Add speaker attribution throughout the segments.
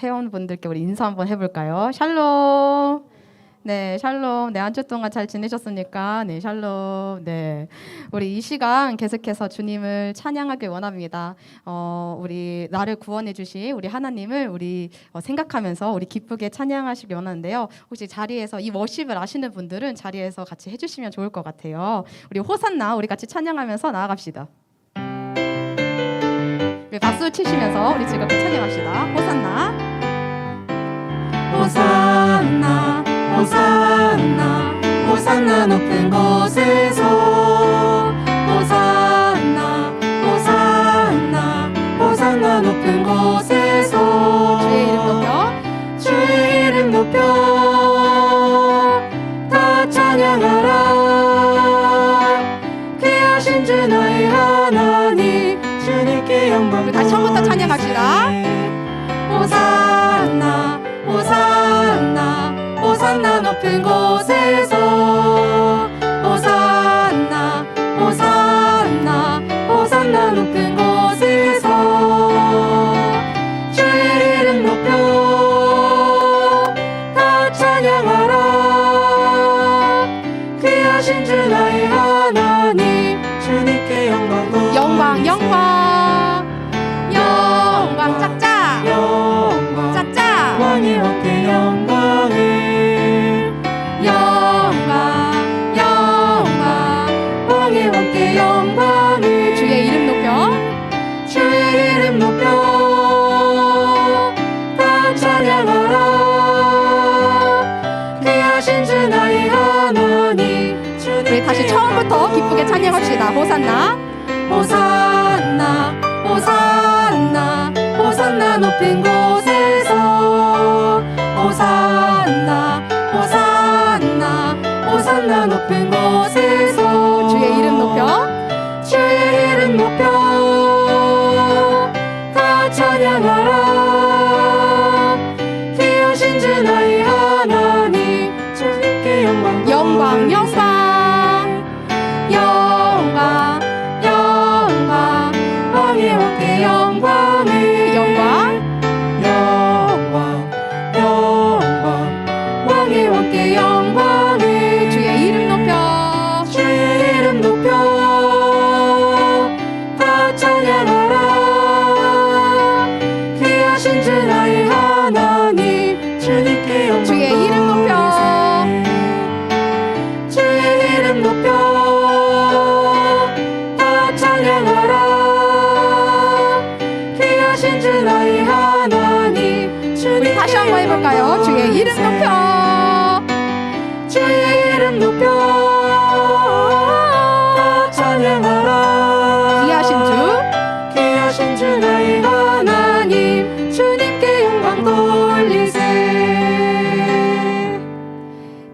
Speaker 1: 회원분들께 우리 인사 한번 해볼까요? 샬롬. 네, 샬롬. 네, 한 주 동안 잘 지내셨습니까? 네, 샬롬. 네, 우리 이 시간 계속해서 주님을 찬양하길 원합니다. 우리 나를 구원해 주신 우리 하나님을 우리 생각하면서 우리 기쁘게 찬양하시길 원하는데요. 혹시 자리에서 이 워십을 아시는 분들은 자리에서 같이 해주시면 좋을 것 같아요. 우리 호산나 우리 같이 찬양하면서 나아갑시다. 박수 치시면서 우리 즐겁게 찬양합시다. 호산나.
Speaker 2: 호산나 호산나 호산나 높은 곳에서 호산나 호산나 호산나 높은 곳에서
Speaker 1: 주의 이름 높여
Speaker 2: 주의 이름 높여 다 찬양하라. 귀하신 주 너희 하나님 주님께 영광.
Speaker 1: 우리 다시 처음부터 찬양합시다.
Speaker 2: 호산나 호산나 호산나 높은 곳에서 호산나 호산나 호산나 높은 곳에서 주의 이름 높여 다 찬양하라. 귀하신 주 나의 하나님 주님께 영광 돌리세.
Speaker 1: 영광 영광 짝짝
Speaker 2: 영광
Speaker 1: 짝짝
Speaker 2: 왕의 왕께 영광을 영광 왕의 왕께 영광을
Speaker 1: 주의 이름 높여
Speaker 2: 주의 이름 높여 다 찬양하라. 귀하신 주 나의 하나님
Speaker 1: 우리 다시 처음부터 기쁘게 찬양합시다. 호산나
Speaker 2: 호산나 호산나 호산나 높은 곳에서 호산나 호산나 호산나 높은 곳에서
Speaker 1: 주의 이름 높여
Speaker 2: 주의 이름 높여 다 찬양하라. 귀하신 주 나의 하나님 주님께 영광
Speaker 1: 영광
Speaker 2: 왕의 왕께 영광을
Speaker 1: 영광
Speaker 2: 왕의 왕께 영광을
Speaker 1: 주의 이름 높여
Speaker 2: 주의 이름 높여 다 찬양하라. 귀하신 주 나의 하나님 주님께 영광
Speaker 1: 주의 이름 높여
Speaker 2: 주의 이름 높여 다 찬양하라. 귀하신 주 나의 하나님 주님께
Speaker 1: 우리 다시 한번 해볼까요? 주의 이름 높여
Speaker 2: 주의 이름 높여 다 찬양하라. 귀하신 주 나의 하나님 주님께 영광 돌리세.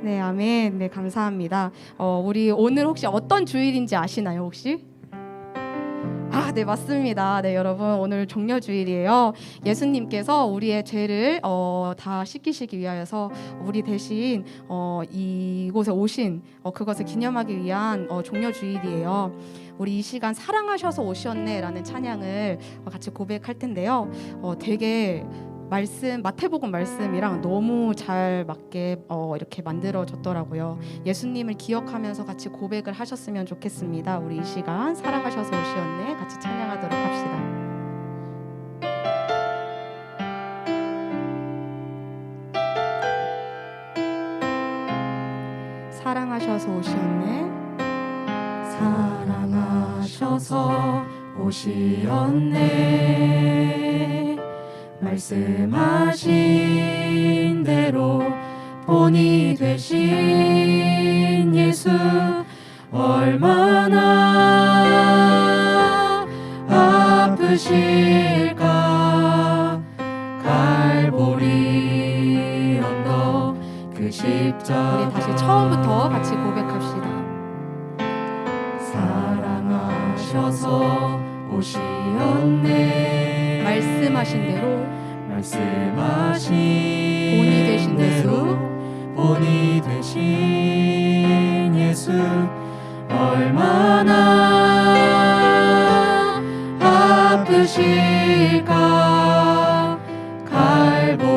Speaker 1: 네, 아멘. 네, 감사합니다. 우리 오늘 혹시 어떤 주일인지 아시나요, 혹시? 네, 맞습니다. 네, 여러분, 오늘 종려주일이에요. 예수님께서 우리의 죄를 다 씻기시기 위하여서 우리 대신 이곳에 오신 그것을 기념하기 위한 종려주일이에요. 우리 이 시간 사랑하셔서 오셨네라는 찬양을 같이 고백할 텐데요. 되게 마태복음 말씀이랑 너무 잘 맞게 이렇게 만들어졌더라고요. 예수님을 기억하면서 같이 고백을 하셨으면 좋겠습니다. 우리 이 시간 사랑하셔서 오시었네 같이 찬양하도록 합시다. 사랑하셔서 오시었네
Speaker 2: 사랑하셔서 오시었네 말씀하신 대로 본이 되신 예수 얼마나 아프실까. 갈보리 언덕 그 십자가.
Speaker 1: 우리 다시 처음부터 같이 고백합시다.
Speaker 2: 사랑하셔서 오시었네
Speaker 1: 말씀하신 대로
Speaker 2: 말씀하신
Speaker 1: 본이 되신 예수
Speaker 2: 본이 되신 예수 얼마나 아프실까. 갈보리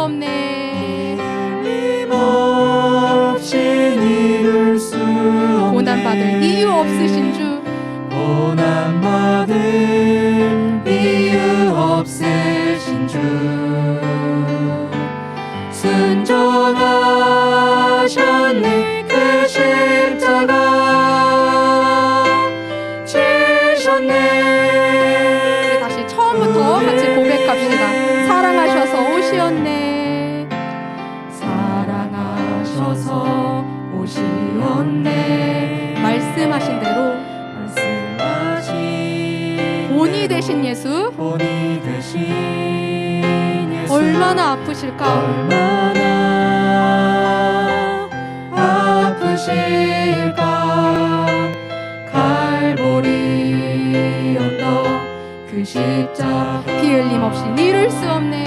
Speaker 1: 없네.
Speaker 2: 힘없이 이룰 수 없네.
Speaker 1: 고난받을 이유 없으신 주,
Speaker 2: 고난받을 이유 없으신 주, 순종하셨네. 그 십자가 지셨네.
Speaker 1: 우리 다시 처음부터 같이 고백합시다. 사랑하셔서 오시었네.
Speaker 2: 사랑하셔서 오시었네.
Speaker 1: 말씀하신 대로
Speaker 2: 말씀하신
Speaker 1: 본이 되신 예수,
Speaker 2: 본이 되신 예수,
Speaker 1: 얼마나 아프실까?
Speaker 2: 얼마나 아프실까. 갈보리 언덕 그 십자가
Speaker 1: 피 흘림 없이 이룰 수 없네.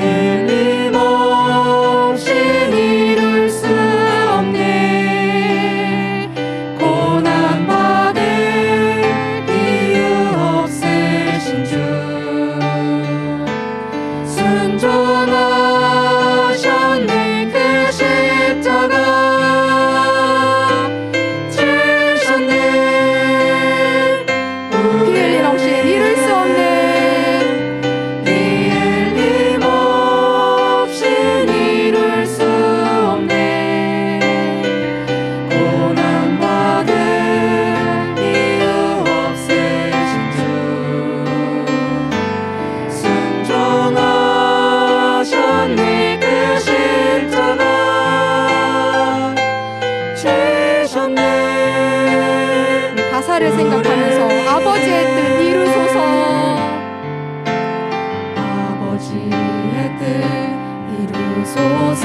Speaker 2: 흘림 없이 이룰 수 없네. 고난받을 이유 없으신 주, 순종하셨네. 그 십자가 지셨네.
Speaker 1: 피 흘림 없이 이룰 수 없네.
Speaker 2: 피 흘림 없이 이룰 수 없네. 고난받을 이유 없으신 주, 순종하셨네. 그 십자가 지셨네.
Speaker 1: 가사를 생각하면서 아버지의 뜻 이루소서.
Speaker 2: 아버지의 뜻 이루소서.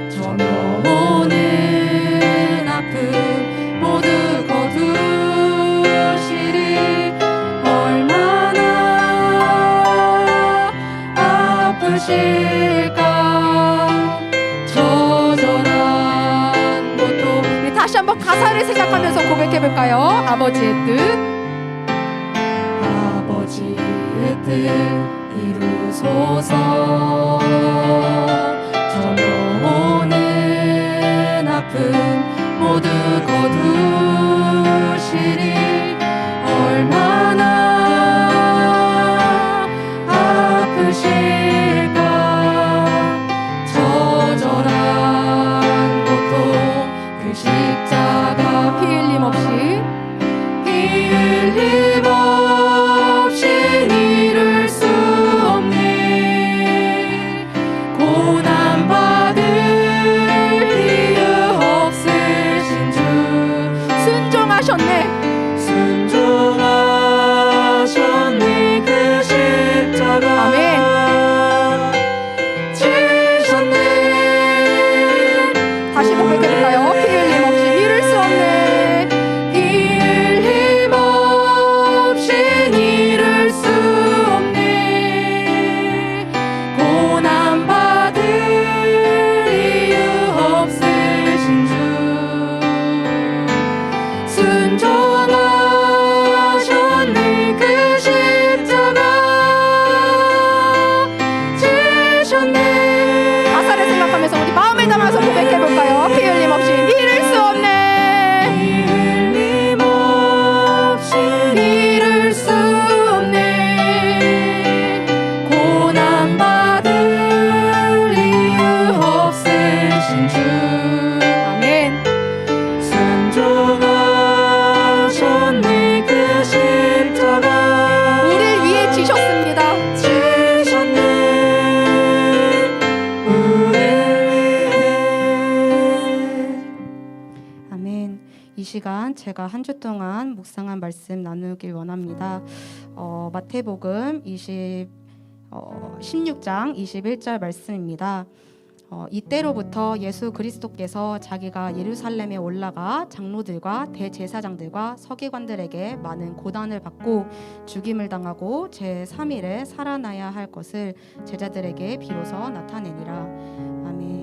Speaker 2: 저며오는 아픔 모두 거두시리. 얼마나 아프실까. 처절한 고통.
Speaker 1: 우리 다시 한번 가사를 생각하면서 고백해볼까요? 아버지의 뜻,
Speaker 2: 아버지의 뜻 이루소서. 저며오는 아픔 모두 거두시리. 얼마나 아프실까. 처절한 고통 그 십자가
Speaker 1: 피 흘림 없이
Speaker 2: 피 흘림 없이 이룰 수 없네. 고난받을 이유 없으신 주,
Speaker 1: 순종하셨네.
Speaker 2: 순종하셨네. 그 십자가
Speaker 1: 아멘.
Speaker 2: 지셨네.
Speaker 1: 다시 고백해볼까요? 피 흘림 없이 이룰 수 없네.
Speaker 2: 피 흘림 없이 이룰 수 없네. 고난받을 이유 없으신 주, 순종하셨네. 그 십자가 지셨네.
Speaker 1: 가사를 생각하면서 우리 마음을 담아서 고백해볼까요? 피 흘림 없이 이룰 수 없네.
Speaker 2: 피 흘림 없이 이룰 수 없네. 고난받을 이유 없으신 주,
Speaker 1: 아멘.
Speaker 2: 순종하셨네. 그 십자가
Speaker 1: 우리를 위해 지셨습니다.
Speaker 2: 지셨네. 우리를 위해.
Speaker 1: 아멘. 이 시간 제가 한 주 동안 묵상한 말씀 나누길 원합니다. 마태복음 16장 21절 말씀입니다. 이때로부터 예수 그리스도께서 자기가 예루살렘에 올라가 장로들과 대제사장들과 서기관들에게 많은 고난을 받고 죽임을 당하고 제3일에 살아나야 할 것을 제자들에게 비로소 나타내니라. 아멘.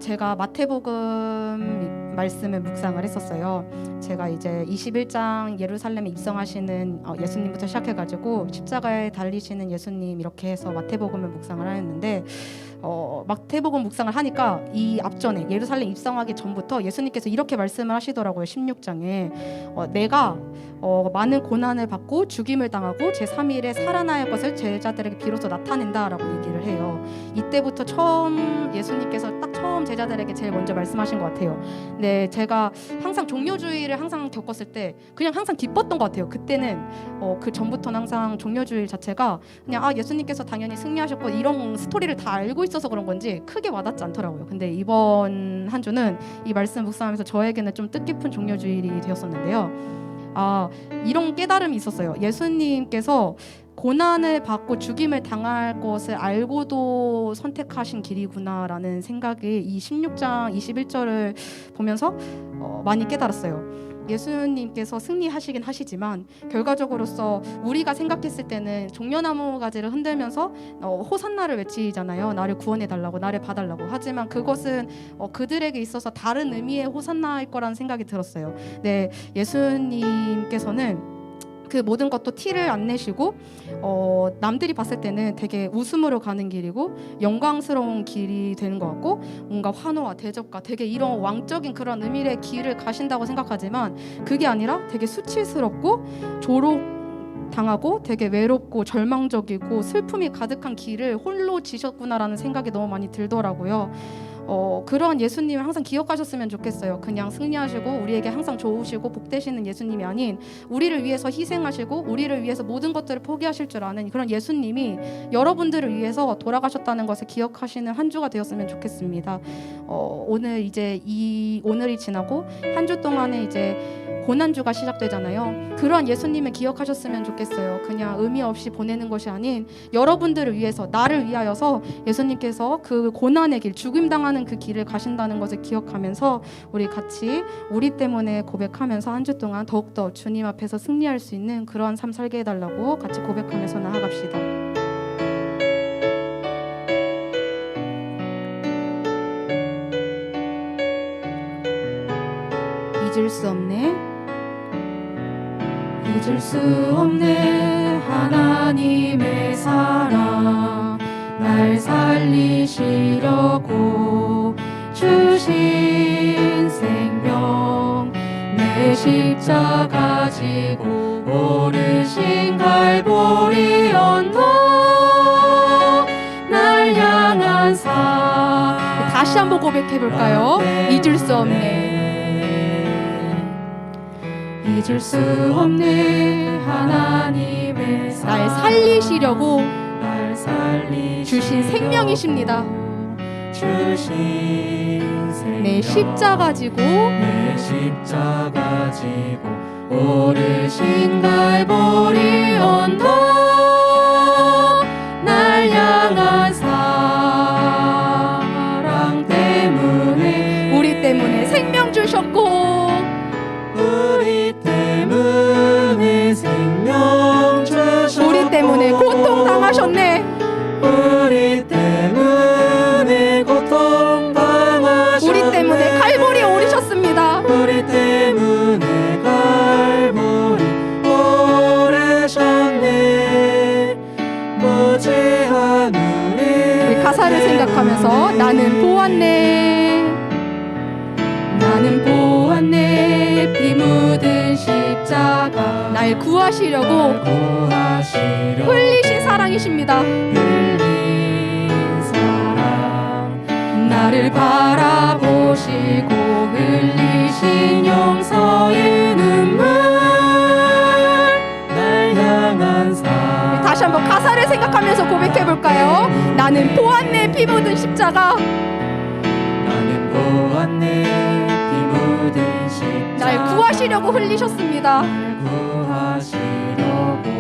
Speaker 1: 제가 마태복음 말씀을 묵상을 했었어요. 제가 이제 21장 예루살렘에 입성하시는 예수님부터 시작해가지고 십자가에 달리시는 예수님 이렇게 해서 마태복음을 묵상을 하였는데 마태복음 묵상을 하니까 이 앞전에 예루살렘 입성하기 전부터 예수님께서 이렇게 말씀을 하시더라고요. 16장에 내가 많은 고난을 받고 죽임을 당하고 제3일에 살아날 것을 제자들에게 비로소 나타낸다라고 얘기를 해요. 이때부터 처음 예수님께서 딱 처음 제자들에게 제일 먼저 말씀하신 것 같아요. 네, 제가 항상 종료주의를 항상 겪었을 때 그냥 항상 기뻤던 것 같아요. 그때는 그 전부터는 항상 종료주의 자체가 그냥 예수님께서 당연히 승리하셨고 이런 스토리를 다 알고 있어서 그런 건지 크게 와닿지 않더라고요. 근데 이번 한 주는 이 말씀 묵상하면서 저에게는 좀 뜻깊은 종료주일이 되었었는데요. 이런 깨달음이 있었어요. 예수님께서 고난을 받고 죽임을 당할 것을 알고도 선택하신 길이구나라는 생각이 이 16장 21절을 보면서 많이 깨달았어요. 예수님께서 승리하시긴 하시지만 결과적으로서 우리가 생각했을 때는 종려나무 가지를 흔들면서 호산나를 외치잖아요. 나를 구원해 달라고, 나를 봐달라고. 하지만 그것은 그들에게 있어서 다른 의미의 호산나일 거라는 생각이 들었어요. 네, 예수님께서는 그 모든 것도 티를 안 내시고 남들이 봤을 때는 되게 웃음으로 가는 길이고 영광스러운 길이 되는 것 같고 뭔가 환호와 대접과 되게 이런 왕적인 그런 의미의 길을 가신다고 생각하지만 그게 아니라 되게 수치스럽고 당하고 되게 외롭고 절망적이고 슬픔이 가득한 길을 홀로 지셨구나라는 생각이 너무 많이 들더라고요. 그런 예수님을 항상 기억하셨으면 좋겠어요. 그냥 승리하시고 우리에게 항상 좋으시고 복되시는 예수님이 아닌 우리를 위해서 희생하시고 우리를 위해서 모든 것들을 포기하실 줄 아는 그런 예수님이 여러분들을 위해서 돌아가셨다는 것을 기억하시는 한 주가 되었으면 좋겠습니다. 오늘 이제 오늘이 지나고 한 주 동안에 이제 고난주가 시작되잖아요. 그러한 예수님을 기억하셨으면 좋겠어요. 그냥 의미 없이 보내는 것이 아닌 여러분들을 위해서 나를 위하여서 예수님께서 그 고난의 길, 죽임 당하는 그 길을 가신다는 것을 기억하면서 우리 같이 우리 때문에 고백하면서 한 주 동안 더욱더 주님 앞에서 승리할 수 있는 그러한 삶 살게 해달라고 같이 고백하면서 나아갑시다. 잊을 수 없네,
Speaker 2: 잊을 수 없네 하나님의 사랑 날 살리시려고 주신 생명 내 십자가 지고 오르신 갈보리 언덕 날 향한 사
Speaker 1: 다시 한번 고백해볼까요? 잊을 수 없네.
Speaker 2: 잊을 수 없네 하나님의 사랑
Speaker 1: 날 살리시려고
Speaker 2: 날 살리시려고
Speaker 1: 주신 생명이십니다.
Speaker 2: 주신 생명
Speaker 1: 내 십자가 지고
Speaker 2: 내 십자가 지고 오르신 갈보리 언덕 날 향한 사랑 때문에
Speaker 1: 우리 때문에 생명 주셨고
Speaker 2: 우리 때문에 생명 주셨고
Speaker 1: 우리 때문에 고통 당하셨네.
Speaker 2: 우리 때문에 고통 당하셨네
Speaker 1: 우리 때문에 갈보리에 오르셨습니다.
Speaker 2: 우리 때문에 갈보리 오르셨네 머지 하늘에
Speaker 1: 우리 가사를 생각하면서 나는 보았네,
Speaker 2: 나는 보았네 피 묻은 십자가
Speaker 1: 날 구하시려고 흘리신 사랑이십니다.
Speaker 2: 흘린 사랑 나를 바라보시고 흘리신 용서의 눈물 날 향한 사랑
Speaker 1: 다시 한번 가사를 생각하면서 고백해볼까요? 나는 보았네 피 묻은 십자가
Speaker 2: 나는 보았네 피 묻은 십자가
Speaker 1: 날 구하시려고 흘리셨습니다.
Speaker 2: 구하시려고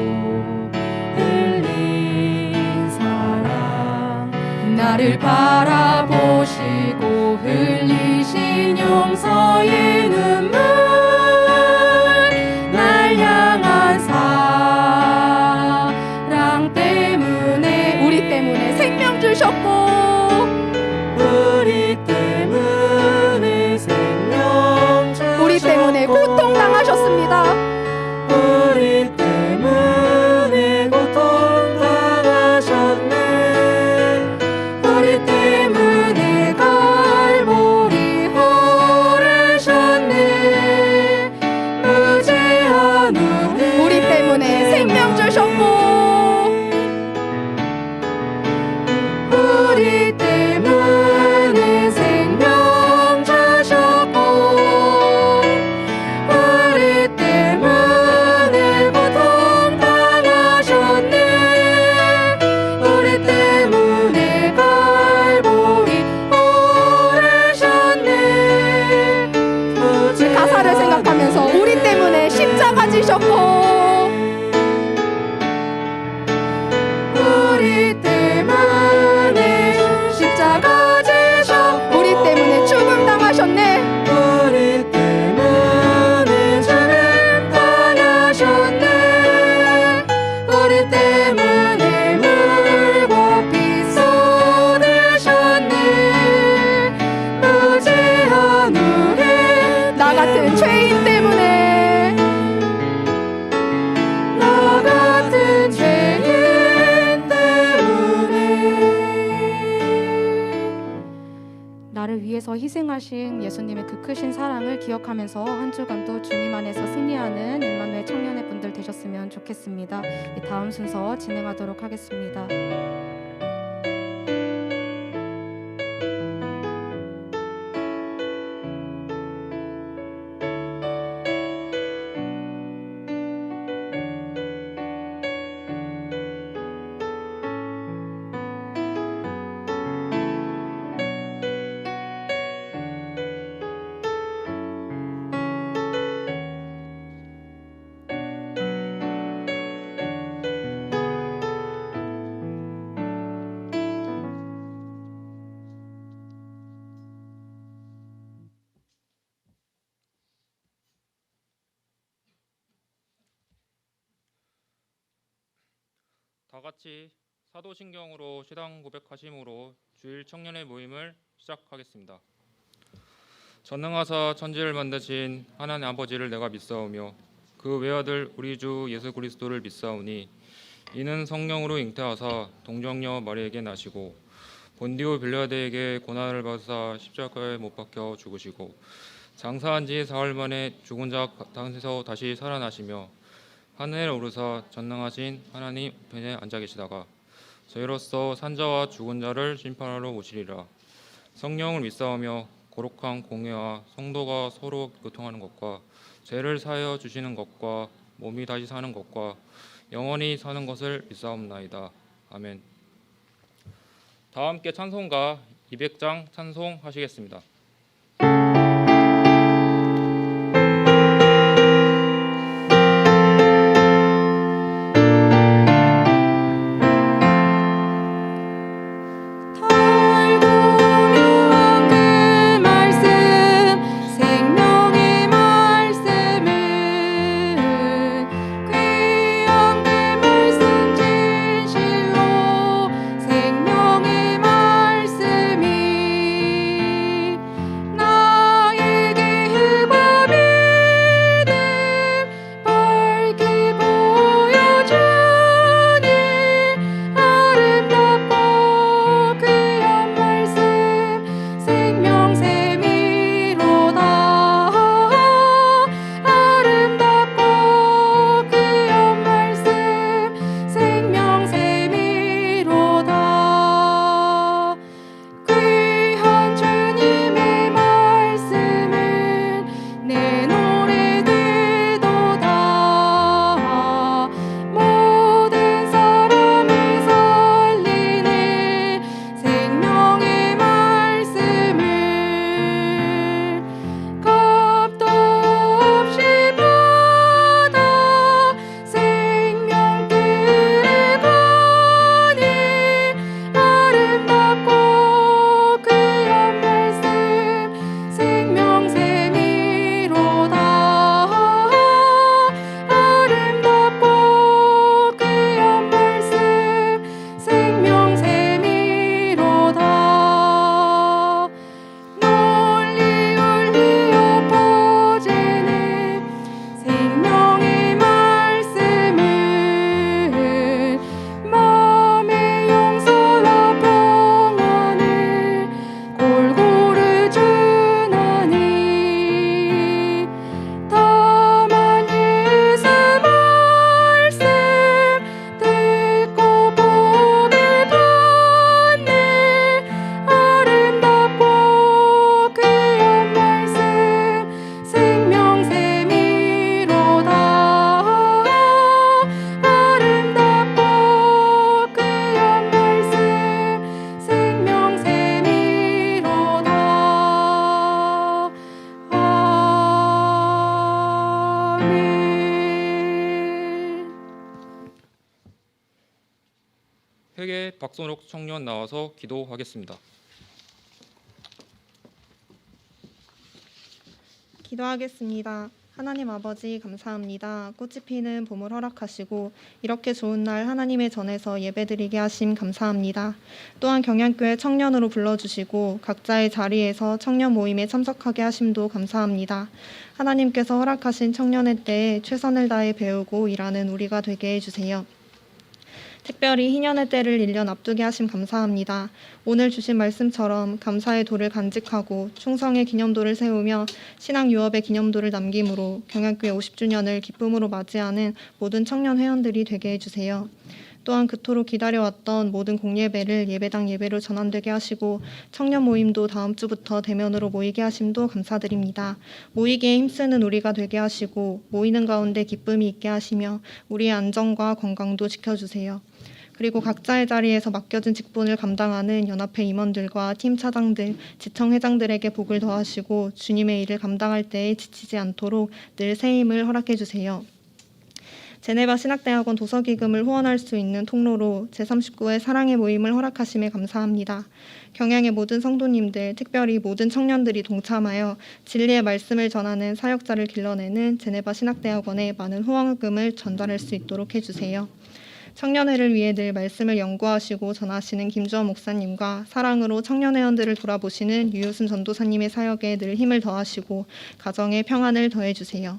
Speaker 2: 흘린 사랑 나를 바라보시고 흘리신 용서의 눈물 날 향한 사랑 때문에
Speaker 1: 우리 때문에 생명 주셨고
Speaker 2: 우리 때문에 생명 우리 때문에 생명 주셨고 우리 때문에 고통 당하셨네 우리 때문에 갈보리 오르셨네
Speaker 1: 그 가사를 생각하면서 우리 때문에 십자가 지셨고
Speaker 2: 우리 때문에 십자가 지셨고
Speaker 1: 우리 때문에 죽음 당하셨네
Speaker 2: 우리 때문에 죽음 당하셨네 우리 때문에 물과 피 쏟으셨네 무지한 우리
Speaker 1: 나 같은 죄인 때문에
Speaker 2: 나 같은 죄인 때문에
Speaker 1: 나를 위해서 희생하신 예수님의 그 크신 사랑을 기억하면서 한 주간도 주님 안에서 승리하는 임마누엘 청년의 분들 되셨으면 좋겠습니다. 다음 순서 진행하도록 하겠습니다.
Speaker 3: 다 같이 사도신경으로 시당 고백하심으로 주일 청년의 모임을 시작하겠습니다. 전능하사 천지를 만드신 하나님 아버지를 내가 믿사오며 그 외아들 우리 주 예수 그리스도를 믿사오니 이는 성령으로 잉태하사 동정녀 마리에게 나시고 본디오 빌라데에게 고난을 받으사 십자가에 못 박혀 죽으시고 장사한 지 사흘 만에 죽은 자 가운데서 다시 살아나시며 하늘에 오르사 전능하신 하나님 편에 앉아 계시다가 저희로서 산자와 죽은 자를 심판하러 오시리라. 성령을 믿사오며 거룩한 공회와 성도가 서로 교통하는 것과 죄를 사하여 주시는 것과 몸이 다시 사는 것과 영원히 사는 것을 믿사옵나이다. 아멘. 다 함께 찬송가 200장 찬송하시겠습니다. 박선옥 청년 나와서 기도하겠습니다.
Speaker 4: 기도하겠습니다. 하나님 아버지 감사합니다. 꽃이 피는 봄을 허락하시고 이렇게 좋은 날 하나님의 전에서 예배드리게 하심 감사합니다. 또한 경양교회 청년으로 불러주시고 각자의 자리에서 청년 모임에 참석하게 하심도 감사합니다. 하나님께서 허락하신 청년의 때에 최선을 다해 배우고 일하는 우리가 되게 해주세요. 특별히 희년의 때를 1년 앞두게 하심 감사합니다. 오늘 주신 말씀처럼 감사의 도를 간직하고 충성의 기념도를 세우며 신앙 유업의 기념도를 남김으로 경양교회 50주년을 기쁨으로 맞이하는 모든 청년 회원들이 되게 해주세요. 또한 그토록 기다려왔던 모든 공예배를 예배당 예배로 전환되게 하시고 청년 모임도 다음 주부터 대면으로 모이게 하심도 감사드립니다. 모이기에 힘쓰는 우리가 되게 하시고 모이는 가운데 기쁨이 있게 하시며 우리의 안전과 건강도 지켜주세요. 그리고 각자의 자리에서 맡겨진 직분을 감당하는 연합회 임원들과 팀 차장들, 지청 회장들에게 복을 더하시고 주님의 일을 감당할 때에 지치지 않도록 늘 새 힘을 허락해 주세요. 제네바 신학대학원 도서기금을 후원할 수 있는 통로로 제39회 사랑의 모임을 허락하심에 감사합니다. 경양의 모든 성도님들, 특별히 모든 청년들이 동참하여 진리의 말씀을 전하는 사역자를 길러내는 제네바 신학대학원에 많은 후원금을 전달할 수 있도록 해주세요. 청년회를 위해 늘 말씀을 연구하시고 전하시는 김주원 목사님과 사랑으로 청년회원들을 돌아보시는 유효순 전도사님의 사역에 늘 힘을 더하시고 가정에 평안을 더해주세요.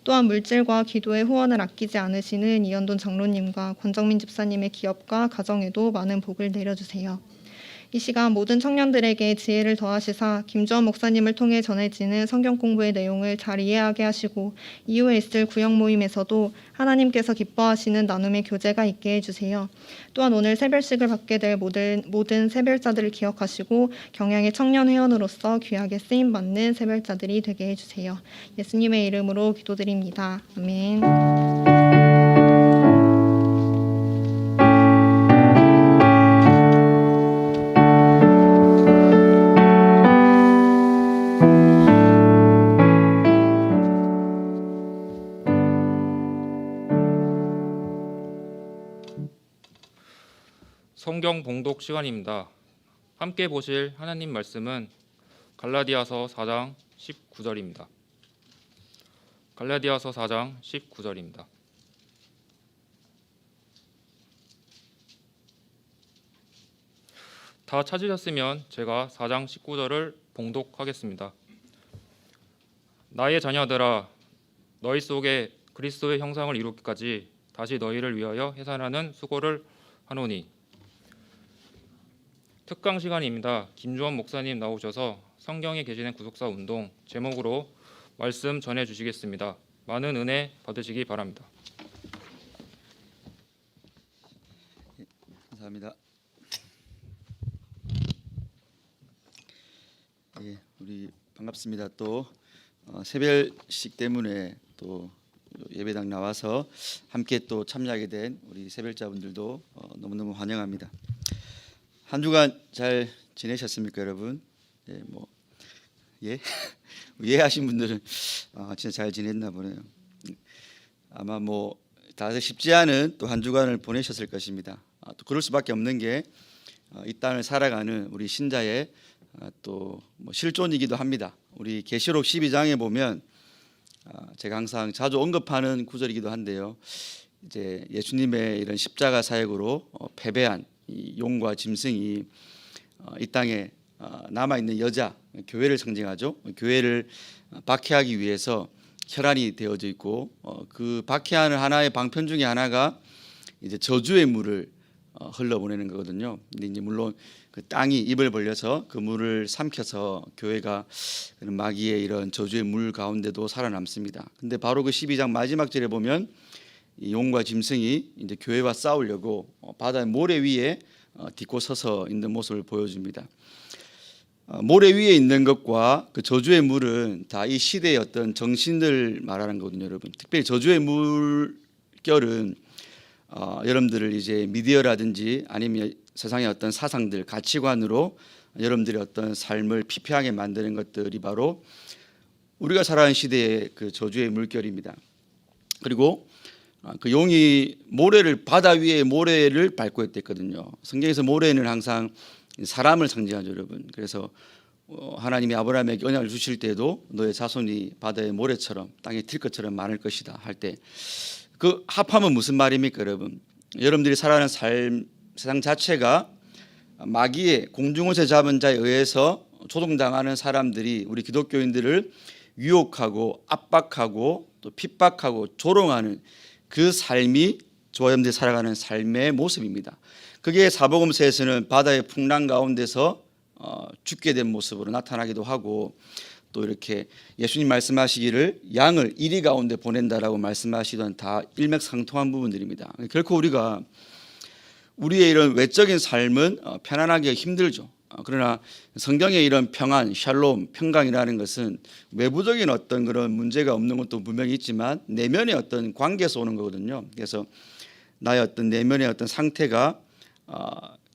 Speaker 4: 또한 물질과 기도의 후원을 아끼지 않으시는 이현돈 장로님과 권정민 집사님의 기업과 가정에도 많은 복을 내려주세요. 이 시간 모든 청년들에게 지혜를 더하시사 김주원 목사님을 통해 전해지는 성경 공부의 내용을 잘 이해하게 하시고 이후에 있을 구역 모임에서도 하나님께서 기뻐하시는 나눔의 교제가 있게 해주세요. 또한 오늘 새별식을 받게 될 모든 새별자들을 기억하시고 경양의 청년 회원으로서 귀하게 쓰임받는 새별자들이 되게 해주세요. 예수님의 이름으로 기도드립니다. 아멘.
Speaker 3: 성경 봉독 시간입니다. 함께 보실 하나님 말씀은 갈라디아서 4장 19절입니다. 갈라디아서 4장 19절입니다. 다 찾으셨으면 제가 4장 19절을 봉독하겠습니다. 나의 자녀들아, 너희 속에 그리스도의 형상을 이루기까지 다시 너희를 위하여 해산하는 수고를 하노니. 특강 시간입니다. 김주원 목사님 나오셔서 성경에 계시는 구속사 운동 제목으로 말씀 전해 주시겠습니다. 많은 은혜 받으시기 바랍니다.
Speaker 5: 감사합니다. 예, 우리 반갑습니다. 또 새별식 때문에 또 예배당 나와서 함께 또 참여하게 된 우리 새별자분들도 너무너무 환영합니다. 한 주간 잘 지내셨습니까, 여러분? 예, 이해하신 분들은 진짜 잘 지냈나 보네요. 아마 다들 쉽지 않은 또 한 주간을 보내셨을 것입니다. 또 그럴 수밖에 없는 게 이 땅을 살아가는 우리 신자의 또 실존이기도 합니다. 우리 계시록 12장에 보면 제가 항상 자주 언급하는 구절이기도 한데요. 이제 예수님의 이런 십자가 사역으로 패배한 이 용과 짐승이 이 땅에 남아 있는 여자 교회를 상징하죠. 교회를 박해하기 위해서 혈안이 되어져 있고 그 박해하는 하나의 방편 중에 하나가 이제 저주의 물을 흘러보내는 거거든요. 근데 이제 물론 그 땅이 입을 벌려서 그 물을 삼켜서 교회가 마귀의 이런 저주의 물 가운데도 살아남습니다. 근데 바로 그 12장 마지막 절에 보면 이 용과 짐승이 이제 교회와 싸우려고 바다의 모래 위에 딛고 서서 있는 모습을 보여줍니다. 모래 위에 있는 것과 그 저주의 물은 다 이 시대의 어떤 정신을 말하는 거거든요, 여러분. 특별히 저주의 물결은 여러분들을 이제 미디어라든지 아니면 세상의 어떤 사상들, 가치관으로 여러분들의 어떤 삶을 피폐하게 만드는 것들이 바로 우리가 살아가는 시대의 그 저주의 물결입니다. 그리고 그 용이 모래를 바다 위에 모래를 밟고 있댔거든요. 성경에서 모래는 항상 사람을 상징하죠, 여러분. 그래서 하나님이 아브라함에게 언약을 주실 때도 너의 자손이 바다의 모래처럼 땅에 튈 것처럼 많을 것이다 할 때 그 합하면 무슨 말입니까, 여러분? 여러분들이 살아가는 삶, 세상 자체가 마귀의 공중옷에 잡은 자에 의해서 조종당하는 사람들이 우리 기독교인들을 유혹하고 압박하고 또 핍박하고 조롱하는 그 삶이 저와 여러분들이 살아가는 삶의 모습입니다. 그게 사복음서에서는 바다의 풍랑 가운데서 죽게 된 모습으로 나타나기도 하고 또 이렇게 예수님 말씀하시기를 양을 이리 가운데 보낸다라고 말씀하시던 다 일맥상통한 부분들입니다. 결코 우리가 우리의 이런 외적인 삶은 편안하기가 힘들죠. 그러나 성경의 이런 평안, 샬롬, 평강이라는 것은 외부적인 어떤 그런 문제가 없는 것도 분명히 있지만 내면의 어떤 관계에서 오는 거거든요. 그래서 나의 어떤 내면의 어떤 상태가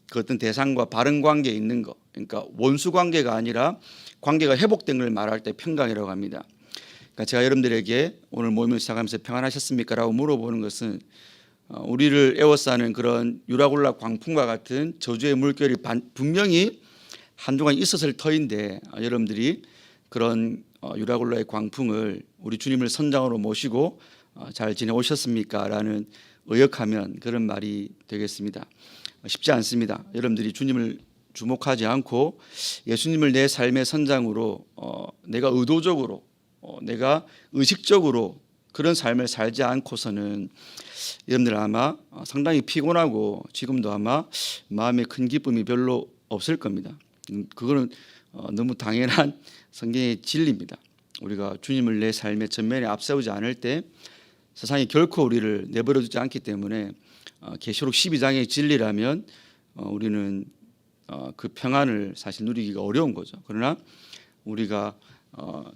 Speaker 5: 그 어떤 대상과 바른 관계에 있는 거, 그러니까 원수 관계가 아니라 관계가 회복된 걸 말할 때 평강이라고 합니다. 그러니까 제가 여러분들에게 오늘 모임을 시작하면서 평안하셨습니까? 라고 물어보는 것은 우리를 에워싸는 그런 유라굴라 광풍과 같은 저주의 물결이 분명히 한동안 있었을 터인데 여러분들이 그런 유라굴라의 광풍을 우리 주님을 선장으로 모시고 잘 지내오셨습니까? 라는 의역하면 그런 말이 되겠습니다. 쉽지 않습니다. 여러분들이 주님을 주목하지 않고 예수님을 내 삶의 선장으로 내가 의도적으로 내가 의식적으로 그런 삶을 살지 않고서는 여러분들 아마 상당히 피곤하고 지금도 아마 마음에 큰 기쁨이 별로 없을 겁니다. 그거는 너무 당연한 성경의 진리입니다. 우리가 주님을 내 삶의 전면에 앞세우지 않을 때 세상이 결코 우리를 내버려 두지 않기 때문에 계시록 12장의 진리라면 우리는 그 평안을 사실 누리기가 어려운 거죠. 그러나 우리가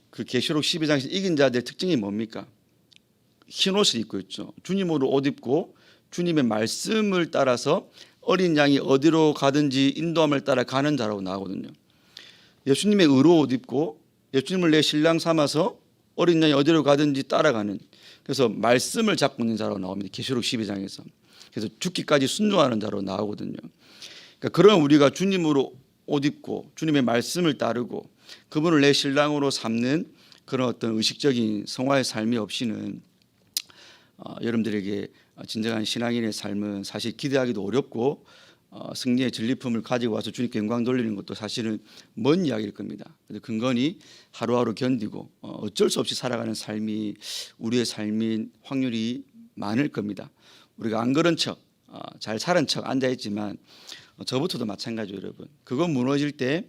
Speaker 5: 그 계시록 12장에서 이긴 자들의 특징이 뭡니까? 흰 옷을 입고 있죠. 주님으로 옷 입고 주님의 말씀을 따라서 어린 양이 어디로 가든지 인도함을 따라 가는 자라고 나오거든요. 예수님의 의로 옷 입고 예수님을 내 신랑 삼아서 어린 양이 어디로 가든지 따라가는, 그래서 말씀을 잡고 있는 자라고 나옵니다. 계시록 12장에서. 그래서 죽기까지 순종하는 자로 나오거든요. 그러니까 그런 우리가 주님으로 옷 입고 주님의 말씀을 따르고 그분을 내 신랑으로 삼는 그런 어떤 의식적인 성화의 삶이 없이는 여러분들에게 진정한 신앙인의 삶은 사실 기대하기도 어렵고 승리의 전리품을 가지고 와서 주님께 영광 돌리는 것도 사실은 먼 이야기일 겁니다. 그래서 근건히 하루하루 견디고 어쩔 수 없이 살아가는 삶이 우리의 삶인 확률이 많을 겁니다. 우리가 안 그런 척, 잘 사는 척 앉아있지만 저부터도 마찬가지예요, 여러분. 그건 무너질 때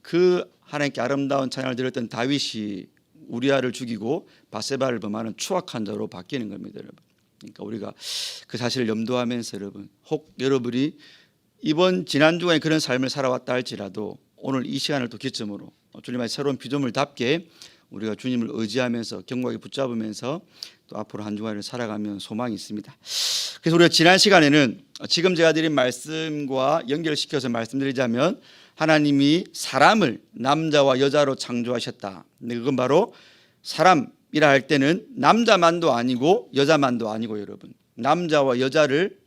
Speaker 5: 그 하나님께 아름다운 찬양을 드렸던 다윗이 우리아를 죽이고 바세바를 범하는 추악한 자로 바뀌는 겁니다, 여러분. 그러니까 우리가 그 사실을 염두하면서 여러분, 혹 여러분이 이번 지난 주간에 그런 삶을 살아왔다 할지라도 오늘 이 시간을 또 기점으로 주님의 새로운 피조물답게 우리가 주님을 의지하면서 견고하게 붙잡으면서 또 앞으로 한 주간을 살아가면 소망이 있습니다. 그래서 우리가 지난 시간에는 지금 제가 드린 말씀과 연결시켜서 말씀드리자면 하나님이 사람을 남자와 여자로 창조하셨다. 근데 그건 바로 사람이라 할 때는 남자만도 아니고 여자만도 아니고 여러분, 남자와 여자를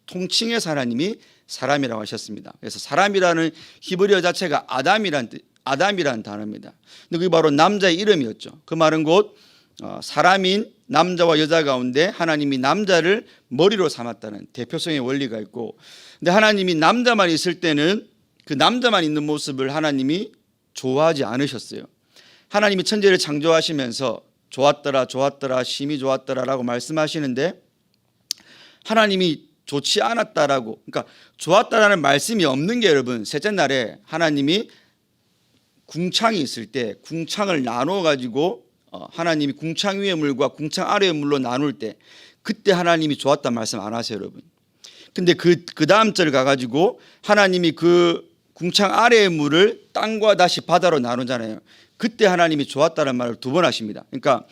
Speaker 5: 통칭해서 하나님이 사람이라고 하셨습니다. 그래서 사람이라는 히브리어 자체가 아담이라는 단어입니다. 근데 그게 바로 남자의 이름이었죠. 그 말은 곧 사람인 남자와 여자 가운데 하나님이 남자를 머리로 삼았다는 대표성의 원리가 있고, 근데 하나님이 남자만 있을 때는 그 남자만 있는 모습을 하나님이 좋아하지 않으셨어요. 하나님이 천지를 창조하시면서 좋았더라 좋았더라 심히 좋았더라라고 말씀하시는데 하나님이 좋지 않았다라고, 그러니까 좋았다라는 말씀이 없는 게 여러분, 셋째 날에 하나님이 궁창이 있을 때 궁창을 나누어 가지고 하나님이 궁창 위의 물과 궁창 아래의 물로 나눌 때 그때 하나님이 좋았다 말씀 안 하세요, 여러분. 근데 그 다음 절 가가지고 하나님이 그 궁창 아래의 물을 땅과 다시 바다로 나누잖아요. 그때 하나님이 좋았다는 말을 두 번 하십니다. 그러니까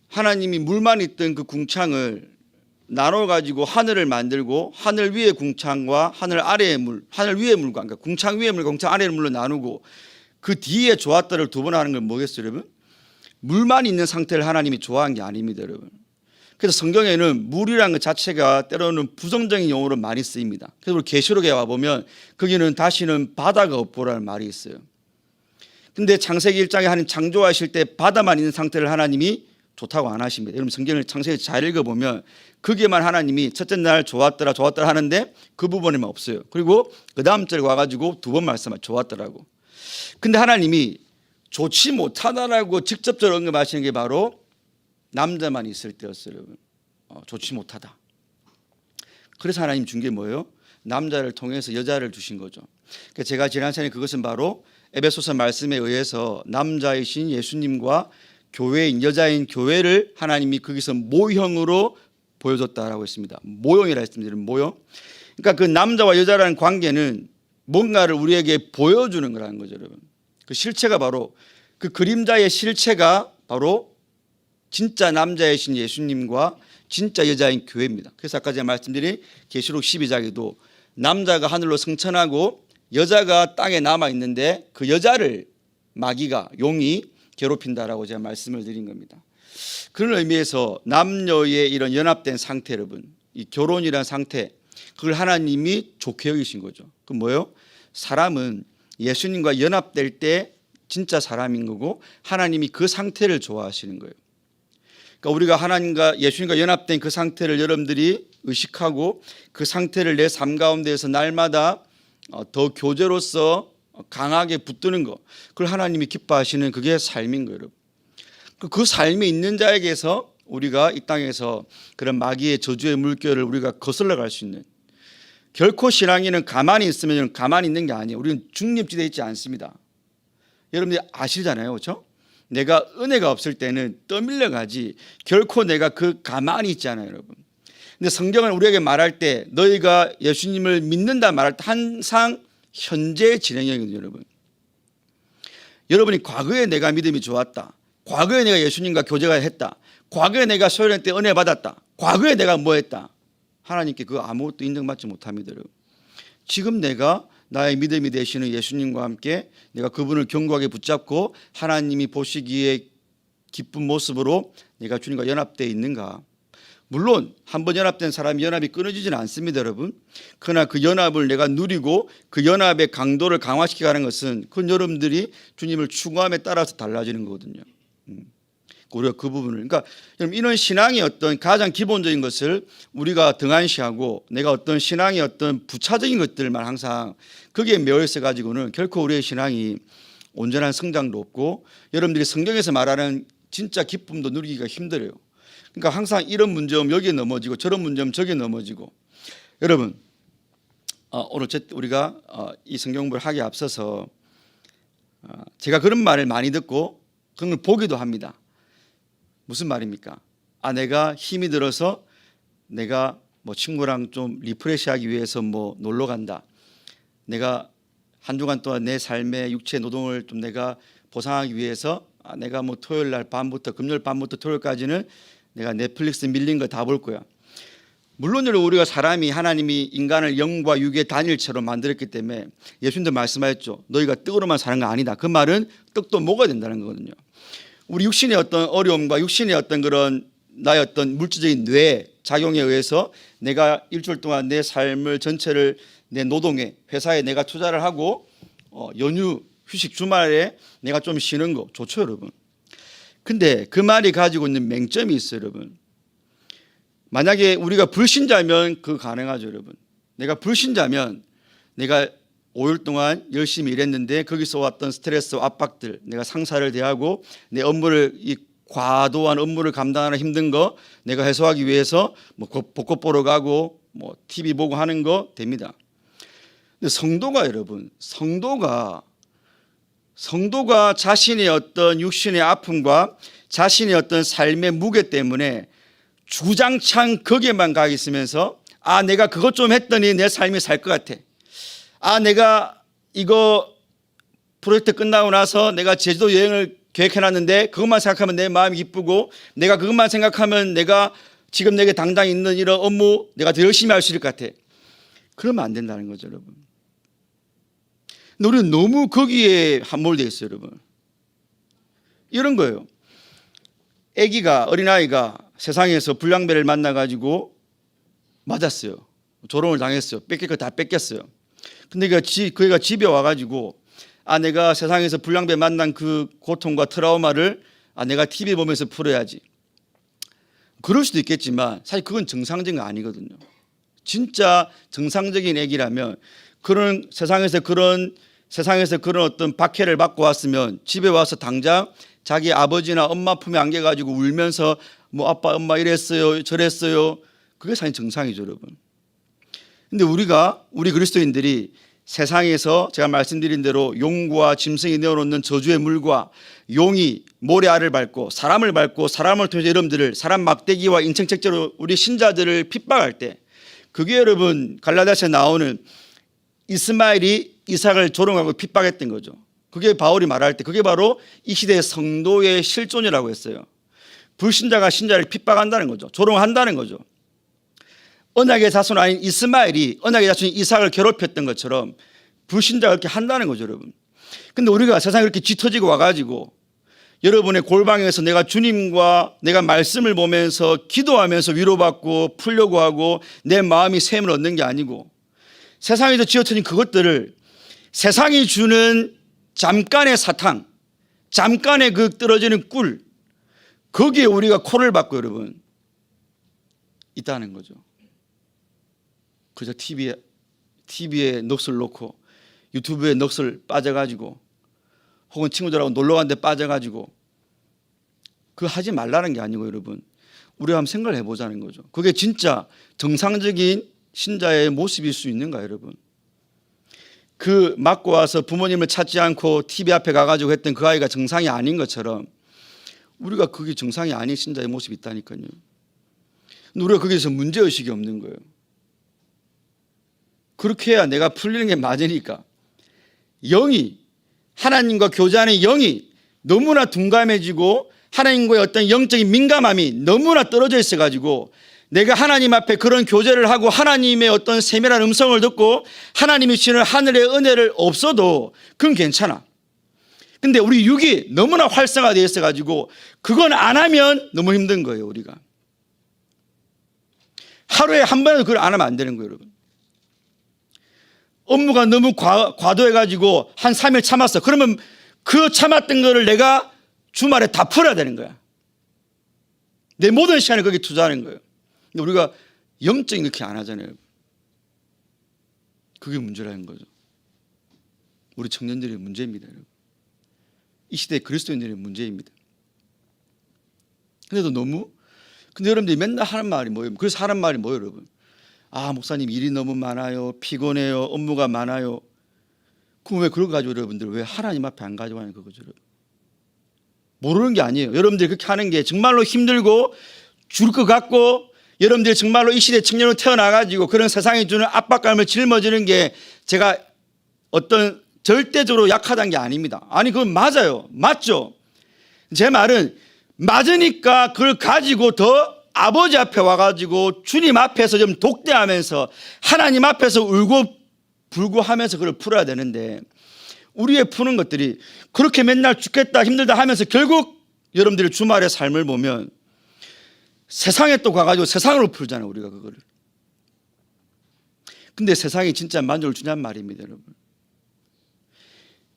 Speaker 5: 하나님이 물만 있던 그 궁창을 나눠 가지고 하늘을 만들고 하늘 위의 궁창과 하늘 아래의 물, 하늘 위의 물과, 그러니까 궁창 위의 물과 궁창 아래의 물로 나누고 그 뒤에 좋았다를 두 번 하는 건 뭐겠어요, 여러분? 물만 있는 상태를 하나님이 좋아한 게 아닙니다, 여러분. 그래서 성경에는 물이라는 것 자체가 때로는 부정적인 용어로 많이 쓰입니다. 그래서 우리 계시록에 와보면 거기는 다시는 바다가 없고라는 말이 있어요. 근데 창세기 1장에 하나님 창조하실 때 바다만 있는 상태를 하나님이 좋다고 안 하십니다. 여러분 성경을 창세기 잘 읽어보면 거기에만 하나님이 첫째 날 좋았더라 좋았더라 하는데 그 부분에만 없어요. 그리고 그 다음 절에 와가지고 두 번 말씀하죠. 좋았더라고. 근데 하나님이 좋지 못하다라고 직접적으로 언급하시는 게 바로 남자만 있을 때였어요. 여러분. 좋지 못하다. 그래서 하나님 준 게 뭐예요? 남자를 통해서 여자를 주신 거죠. 그러니까 제가 지난 시간에 그것은 바로 에베소서 말씀에 의해서 남자이신 예수님과 교회인 여자인 교회를 하나님이 거기서 모형으로 보여줬다라고 했습니다. 모형이라 했습니다. 모형. 그러니까 그 남자와 여자라는 관계는 뭔가를 우리에게 보여주는 거라는 거죠, 여러분. 그 실체가 바로 그 그림자의 실체가 바로 진짜 남자이신 예수님과 진짜 여자인 교회입니다. 그래서 아까 제가 말씀드린 계시록 12장에도 남자가 하늘로 승천하고 여자가 땅에 남아 있는데 그 여자를 마귀가 용이 괴롭힌다라고 제가 말씀을 드린 겁니다. 그런 의미에서 남녀의 이런 연합된 상태, 여러분, 이 결혼이라는 상태, 그걸 하나님이 좋게 여기신 거죠. 그 뭐예요? 사람은 예수님과 연합될 때 진짜 사람인 거고 하나님이 그 상태를 좋아하시는 거예요. 그러니까 우리가 하나님과 예수님과 연합된 그 상태를 여러분들이 의식하고 그 상태를 내 삶 가운데에서 날마다 더 교제로서 강하게 붙드는 거, 그걸 하나님이 기뻐하시는 그게 삶인 거예요, 여러분. 그 삶이 있는 자에게서 우리가 이 땅에서 그런 마귀의 저주의 물결을 우리가 거슬러 갈 수 있는, 결코 신앙인은 가만히 있으면 가만히 있는 게 아니에요. 우리는 중립지대에 있지 않습니다. 여러분들이 아시잖아요, 그렇죠? 내가 은혜가 없을 때는 떠밀려 가지 결코 내가 그 가만히 있지 않아요, 여러분. 근데 성경은 우리에게 말할 때 너희가 예수님을 믿는다 말할 때 항상 현재 진행형이거든요, 여러분. 여러분이 과거에 내가 믿음이 좋았다, 과거에 내가 예수님과 교제가 했다, 과거에 내가 소련할 때 은혜 받았다, 과거에 내가 뭐 했다, 하나님께 그거 아무것도 인정받지 못합니다, 여러분. 지금 내가 나의 믿음이 되시는 예수님과 함께 내가 그분을 견고하게 붙잡고 하나님이 보시기에 기쁜 모습으로 내가 주님과 연합되어 있는가. 물론 한번 연합된 사람이 연합이 끊어지지는 않습니다, 여러분. 그러나 그 연합을 내가 누리고 그 연합의 강도를 강화시켜가는 것은 그건 여러분들이 주님을 추구함에 따라서 달라지는 거거든요. 우리가 그 부분을, 그러니까 이런 신앙의 어떤 가장 기본적인 것을 우리가 등한시하고 내가 어떤 신앙의 어떤 부차적인 것들만 항상 거기에 매여 있어 가지고는 결코 우리의 신앙이 온전한 성장도 없고 여러분들이 성경에서 말하는 진짜 기쁨도 누리기가 힘들어요. 그러니까 항상 이런 문제면 여기에 넘어지고 저런 문제면 저기에 넘어지고. 여러분, 오늘 우리가 이 성경을 하기에 앞서서 제가 그런 말을 많이 듣고 그런 걸 보기도 합니다. 무슨 말입니까? 내가 힘이 들어서 내가 뭐 친구랑 좀 리프레시하기 위해서 뭐 놀러 간다. 내가 한 주간 동안 내 삶의 육체 노동을 좀 내가 보상하기 위해서 내가 뭐 토요일 날 밤부터 금요일 밤부터 토요일까지는 내가 넷플릭스 밀린 거 다 볼 거야. 물론 우리가 사람이 하나님이 인간을 영과 육의 단일체로 만들었기 때문에 예수님도 말씀하셨죠. 너희가 떡으로만 사는 거 아니다. 그 말은 떡도 먹어야 된다는 거거든요. 우리 육신의 어떤 어려움과 육신의 어떤 그런 나의 어떤 물질적인 뇌 작용에 의해서 내가 일주일 동안 내 삶을 전체를 내 노동에 회사에 내가 투자를 하고 연휴 휴식 주말에 내가 좀 쉬는 거 좋죠, 여러분. 근데 그 말이 가지고 있는 맹점이 있어요, 여러분. 만약에 우리가 불신자면 그거 가능하죠, 여러분. 내가 불신자면 내가 5일 동안 열심히 일했는데 거기서 왔던 스트레스와 압박들, 내가 상사를 대하고 내 업무를, 이 과도한 업무를 감당하는 힘든 거 내가 해소하기 위해서 뭐 벚꽃 보러 가고 뭐 TV 보고 하는 거 됩니다. 근데 성도가, 여러분, 성도가 자신의 어떤 육신의 아픔과 자신의 어떤 삶의 무게 때문에 주장창 거기에만 가 있으면서 내가 그것 좀 했더니 내 삶이 살 것 같아. 내가 이거 프로젝트 끝나고 나서 내가 제주도 여행을 계획해놨는데 그것만 생각하면 내 마음이 기쁘고 내가 그것만 생각하면 내가 지금 내게 당장 있는 이런 업무 내가 더 열심히 할 수 있을 것 같아. 그러면 안 된다는 거죠, 여러분. 근데 우리는 너무 거기에 함몰되어 있어요, 여러분. 이런 거예요. 아기가, 어린아이가 세상에서 불량배를 만나가지고 맞았어요. 조롱을 당했어요. 뺏길 거 다 뺏겼어요. 근데 그 애가 집에 와가지고 내가 세상에서 불량배 만난 그 고통과 트라우마를 내가 TV 보면서 풀어야지. 그럴 수도 있겠지만 사실 그건 정상적인 거 아니거든요. 진짜 정상적인 애기라면 그런 세상에서 그런 어떤 박해를 받고 왔으면 집에 와서 당장 자기 아버지나 엄마 품에 안겨가지고 울면서 뭐 아빠 엄마 이랬어요 저랬어요. 그게 사실 정상이죠, 여러분. 근데 우리 그리스도인들이 세상에서 제가 말씀드린 대로 용과 짐승이 내어놓는 저주의 물과 용이 모래알을 밟고 사람을 통해서 여러분들을 사람 막대기와 인청책제로 우리 신자들을 핍박할 때, 그게 여러분 갈라디아서에 나오는 이스마엘이 이삭을 조롱하고 핍박했던 거죠. 그게 바울이 말할 때 그게 바로 이 시대의 성도의 실존이라고 했어요. 불신자가 신자를 핍박한다는 거죠. 조롱한다는 거죠. 언약의 자손 아닌 이스마엘이 언약의 자손인 이삭을 괴롭혔던 것처럼 불신자가 그렇게 한다는 거죠, 여러분. 근데 우리가 세상에 이렇게 짙어지고 와가지고 여러분의 골방에서 내가 주님과 내가 말씀을 보면서 기도하면서 위로받고 풀려고 하고 내 마음이 샘을 얻는 게 아니고 세상에서 쥐어쳐진 그것들을 세상이 주는 잠깐의 사탕, 잠깐의 그 떨어지는 꿀, 거기에 우리가 코를 박고 여러분 있다는 거죠. 그저 TV에 넋을 놓고 유튜브에 넋을 빠져가지고 혹은 친구들하고 놀러 간 데 빠져가지고 그거 하지 말라는 게 아니고 여러분 우리가 한번 생각을 해보자는 거죠. 그게 진짜 정상적인 신자의 모습일 수 있는가 여러분. 그 맞고 와서 부모님을 찾지 않고 TV 앞에 가가지고 했던 그 아이가 정상이 아닌 것처럼 우리가 그게 정상이 아닌 신자의 모습이 있다니까요. 근데 우리가 거기에서 문제의식이 없는 거예요. 그렇게 해야 내가 풀리는 게 맞으니까. 영이 하나님과 교제하는 영이 너무나 둔감해지고 하나님과의 어떤 영적인 민감함이 너무나 떨어져 있어가지고 내가 하나님 앞에 그런 교제를 하고 하나님의 어떤 세밀한 음성을 듣고 하나님이 주시는 하늘의 은혜를 없어도 그건 괜찮아. 근데 우리 육이 너무나 활성화되어 있어가지고 그건 안 하면 너무 힘든 거예요. 우리가 하루에 한 번도 그걸 안 하면 안 되는 거예요. 여러분 업무가 너무 과도해가지고 한 3일 참았어. 그러면 그 참았던 거를 내가 주말에 다 풀어야 되는 거야. 내 모든 시간을 거기에 투자하는 거예요. 근데 우리가 영적인 그렇게 안 하잖아요. 그게 문제라는 거죠. 우리 청년들의 문제입니다. 여러분. 이 시대의 그리스도인들의 문제입니다. 근데 여러분들이 맨날 하는 말이 뭐예요? 그래서 하는 말이 뭐예요, 여러분? 목사님 일이 너무 많아요. 피곤해요. 업무가 많아요. 그럼 왜 그걸 가지고 여러분들 왜 하나님 앞에 안 가져가는 거죠, 여러분? 모르는 게 아니에요. 여러분들이 그렇게 하는 게 정말로 힘들고 죽을 것 같고 여러분들이 정말로 이 시대 청년으로 태어나가지고 그런 세상이 주는 압박감을 짊어지는 게 제가 어떤 절대적으로 약하다는 게 아닙니다. 아니 그건 맞아요. 맞죠? 제 말은 맞으니까 그걸 가지고 더 아버지 앞에 와가지고 주님 앞에서 좀 독대하면서 하나님 앞에서 울고 불고 하면서 그걸 풀어야 되는데 우리의 푸는 것들이 그렇게 맨날 죽겠다 힘들다 하면서 결국 여러분들이 주말의 삶을 보면 세상에 또 가가지고 세상으로 풀잖아요. 우리가 그거를. 근데 세상이 진짜 만족을 주냐는 말입니다. 여러분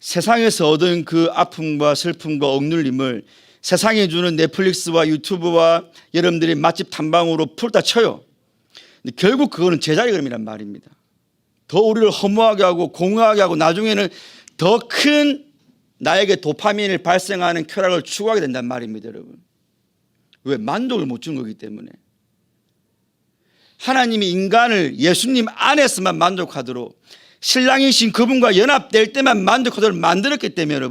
Speaker 5: 세상에서 얻은 그 아픔과 슬픔과 억눌림을 세상이 주는 넷플릭스와 유튜브와 여러분들이 맛집 탐방으로 풀다 쳐요. 근데 결국 그거는 제자리걸음이란 말입니다. 더 우리를 허무하게 하고 공허하게 하고 나중에는 더 큰 나에게 도파민을 발생하는 쾌락을 추구하게 된단 말입니다. 여러분 왜? 만족을 못 준 거기 때문에. 하나님이 인간을 예수님 안에서만 만족하도록 신랑이신 그분과 연합될 때만 만족하도록 만들었기 때문에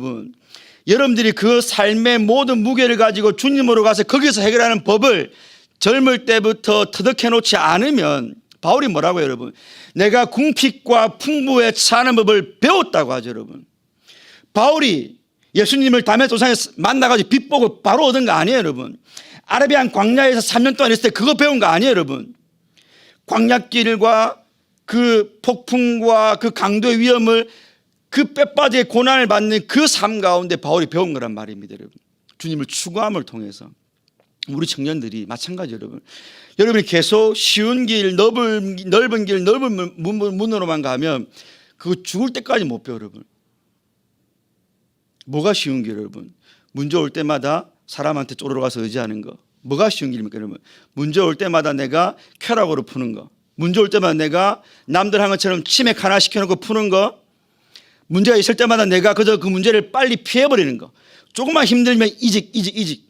Speaker 5: 여러분들이 그 삶의 모든 무게를 가지고 주님으로 가서 거기서 해결하는 법을 젊을 때부터 터득해 놓지 않으면 바울이 뭐라고요, 여러분? 내가 궁핍과 풍부에 처하는 법을 배웠다고 하죠, 여러분. 바울이 예수님을 담에 도상에서 만나가지고 빛 보고 바로 얻은 거 아니에요, 여러분. 아라비안 광야에서 3년 동안 있을 때 그거 배운 거 아니에요, 여러분. 광야길과 그 폭풍과 그 강도의 위험을 그 뼈빠지의 고난을 받는 그 삶 가운데 바울이 배운 거란 말입니다, 여러분. 주님을 추구함을 통해서. 우리 청년들이 마찬가지 여러분. 여러분이 계속 쉬운 길, 넓은 길, 넓은 문으로만 가면 그거 죽을 때까지 못 배워 여러분. 뭐가 쉬운 길 여러분? 문제 올 때마다 사람한테 쪼르러 가서 의지하는 거. 뭐가 쉬운 길입니까 여러분? 문제 올 때마다 내가 쾌락으로 푸는 거. 문제 올 때마다 내가 남들 한 것처럼 치맥 하나 시켜놓고 푸는 거. 문제가 있을 때마다 내가 그저 그 문제를 빨리 피해버리는 거. 조금만 힘들면 이직.